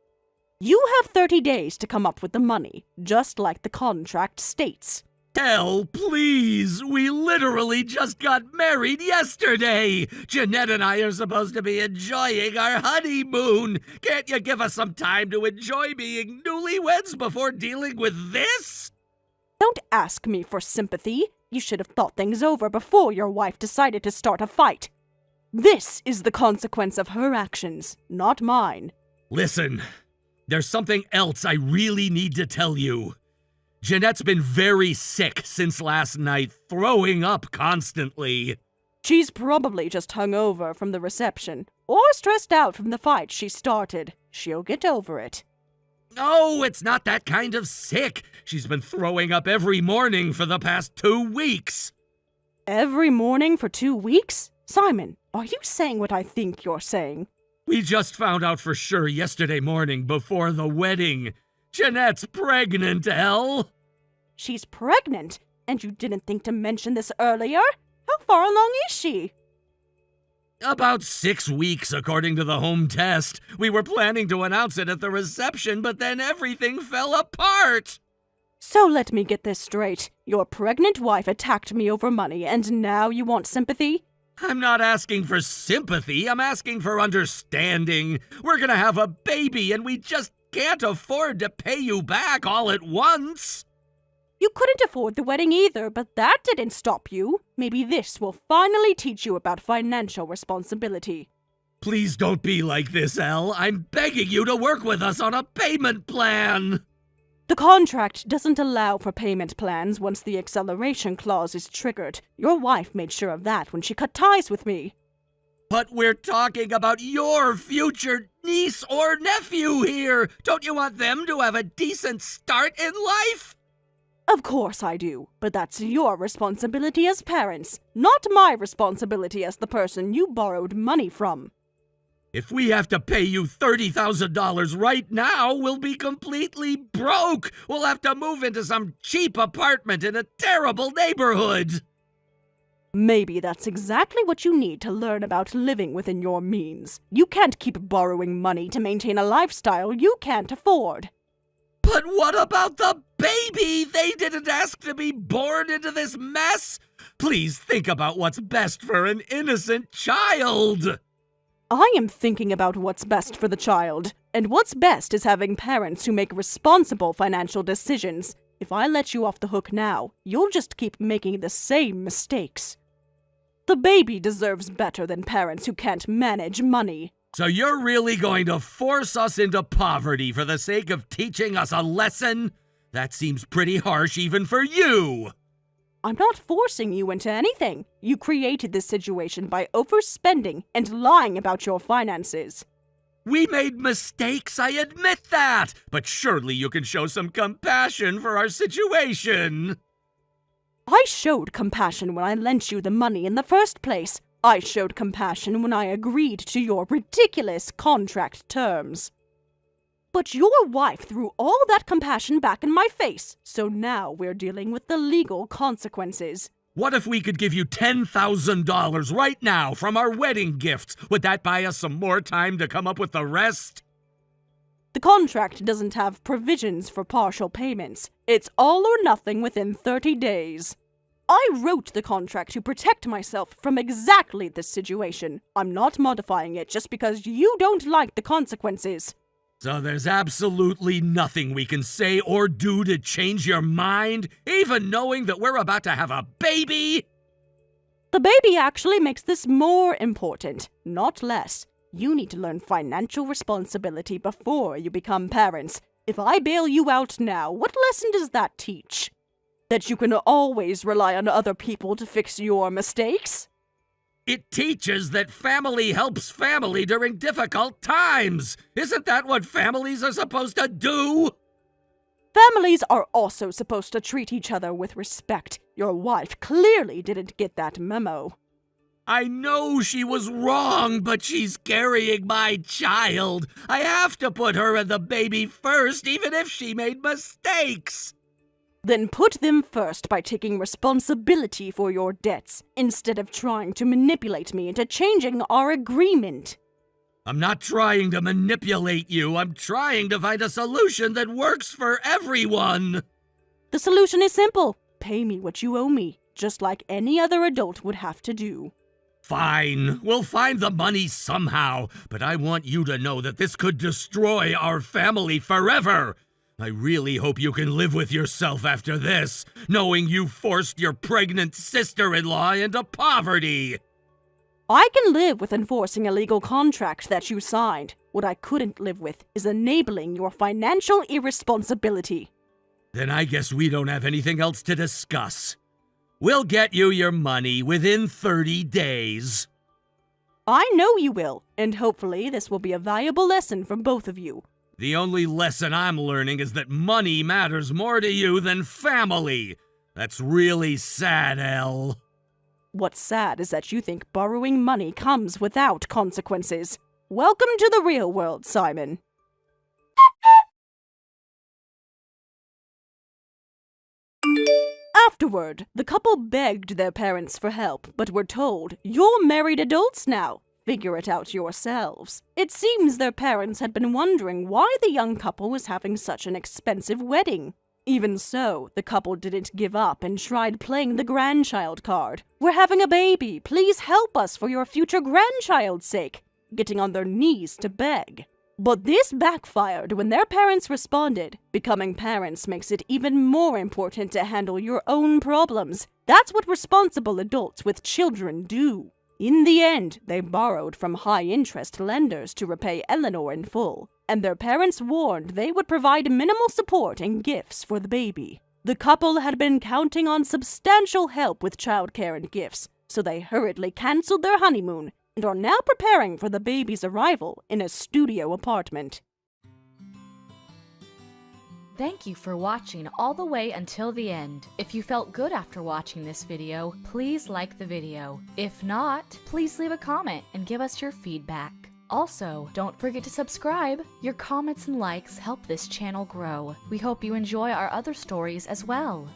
You have 30 days to come up with the money, just like the contract states. Elle, please! We literally just got married yesterday! Jeanette and I are supposed to be enjoying our honeymoon! Can't you give us some time to enjoy being newlyweds before dealing with this? Don't ask me for sympathy. You should have thought things over before your wife decided to start a fight. This is the consequence of her actions, not mine. Listen, there's something else I really need to tell you. Jeanette's been very sick since last night, throwing up constantly. She's probably just hungover from the reception, or stressed out from the fight she started. She'll get over it. No, it's not that kind of sick. She's been throwing up every morning for the past 2 weeks. Every morning for 2 weeks? Simon, are you saying what I think you're saying? We just found out for sure yesterday morning before the wedding. Jeanette's pregnant, Elle. She's pregnant? And you didn't think to mention this earlier? How far along is she? About 6 weeks, according to the home test. We were planning to announce it at the reception, but then everything fell apart. So let me get this straight. Your pregnant wife attacked me over money, and now you want sympathy? I'm not asking for sympathy, I'm asking for understanding. We're gonna have a baby, and we just can't afford to pay you back all at once. You couldn't afford the wedding either, but that didn't stop you. Maybe this will finally teach you about financial responsibility. Please don't be like this, Elle. I'm begging you to work with us on a payment plan. The contract doesn't allow for payment plans once the acceleration clause is triggered. Your wife made sure of that when she cut ties with me. But we're talking about your future niece or nephew here. Don't you want them to have a decent start in life? Of course I do, but that's your responsibility as parents, not my responsibility as the person you borrowed money from. If we have to pay you $30,000 right now, we'll be completely broke. We'll have to move into some cheap apartment in a terrible neighborhood. Maybe that's exactly what you need to learn about living within your means. You can't keep borrowing money to maintain a lifestyle you can't afford. But what about the baby? They didn't ask to be born into this mess. Please think about what's best for an innocent child. I am thinking about what's best for the child, and what's best is having parents who make responsible financial decisions. If I let you off the hook now, you'll just keep making the same mistakes. The baby deserves better than parents who can't manage money. So you're really going to force us into poverty for the sake of teaching us a lesson? That seems pretty harsh even for you. I'm not forcing you into anything. You created this situation by overspending and lying about your finances. We made mistakes, I admit that. But surely you can show some compassion for our situation. I showed compassion when I lent you the money in the first place. I showed compassion when I agreed to your ridiculous contract terms. But your wife threw all that compassion back in my face, so now we're dealing with the legal consequences. What if we could give you $10,000 right now from our wedding gifts? Would that buy us some more time to come up with the rest? The contract doesn't have provisions for partial payments. It's all or nothing within 30 days. I wrote the contract to protect myself from exactly this situation. I'm not modifying it just because you don't like the consequences. So there's absolutely nothing we can say or do to change your mind, even knowing that we're about to have a baby? The baby actually makes this more important, not less. You need to learn financial responsibility before you become parents. If I bail you out now, what lesson does that teach? That you can always rely on other people to fix your mistakes? It teaches that family helps family during difficult times. Isn't that what families are supposed to do? Families are also supposed to treat each other with respect. Your wife clearly didn't get that memo. I know she was wrong, but she's carrying my child. I have to put her and the baby first, even if she made mistakes. Then put them first by taking responsibility for your debts, instead of trying to manipulate me into changing our agreement. I'm not trying to manipulate you. I'm trying to find a solution that works for everyone. The solution is simple. Pay me what you owe me, just like any other adult would have to do. Fine, we'll find the money somehow, but I want you to know that this could destroy our family forever. I really hope you can live with yourself after this, knowing you forced your pregnant sister-in-law into poverty. I can live with enforcing a legal contract that you signed. What I couldn't live with is enabling your financial irresponsibility. Then I guess we don't have anything else to discuss. We'll get you your money within 30 days. I know you will, and hopefully this will be a valuable lesson for both of you. The only lesson I'm learning is that money matters more to you than family. That's really sad, Elle. What's sad is that you think borrowing money comes without consequences. Welcome to the real world, Simon. Afterward, the couple begged their parents for help, but were told, "You're married adults now. Figure it out yourselves." It seems their parents had been wondering why the young couple was having such an expensive wedding. Even so, the couple didn't give up and tried playing the grandchild card. "We're having a baby. Please help us for your future grandchild's sake," getting on their knees to beg. But this backfired when their parents responded. Becoming parents makes it even more important to handle your own problems. That's what responsible adults with children do. In the end, they borrowed from high-interest lenders to repay Eleanor in full, and their parents warned they would provide minimal support and gifts for the baby. The couple had been counting on substantial help with childcare and gifts, so they hurriedly canceled their honeymoon and are now preparing for the baby's arrival in a studio apartment. Thank you for watching all the way until the end. If you felt good after watching this video, please like the video. If not, please leave a comment and give us your feedback. Also, don't forget to subscribe. Your comments and likes help this channel grow. We hope you enjoy our other stories as well.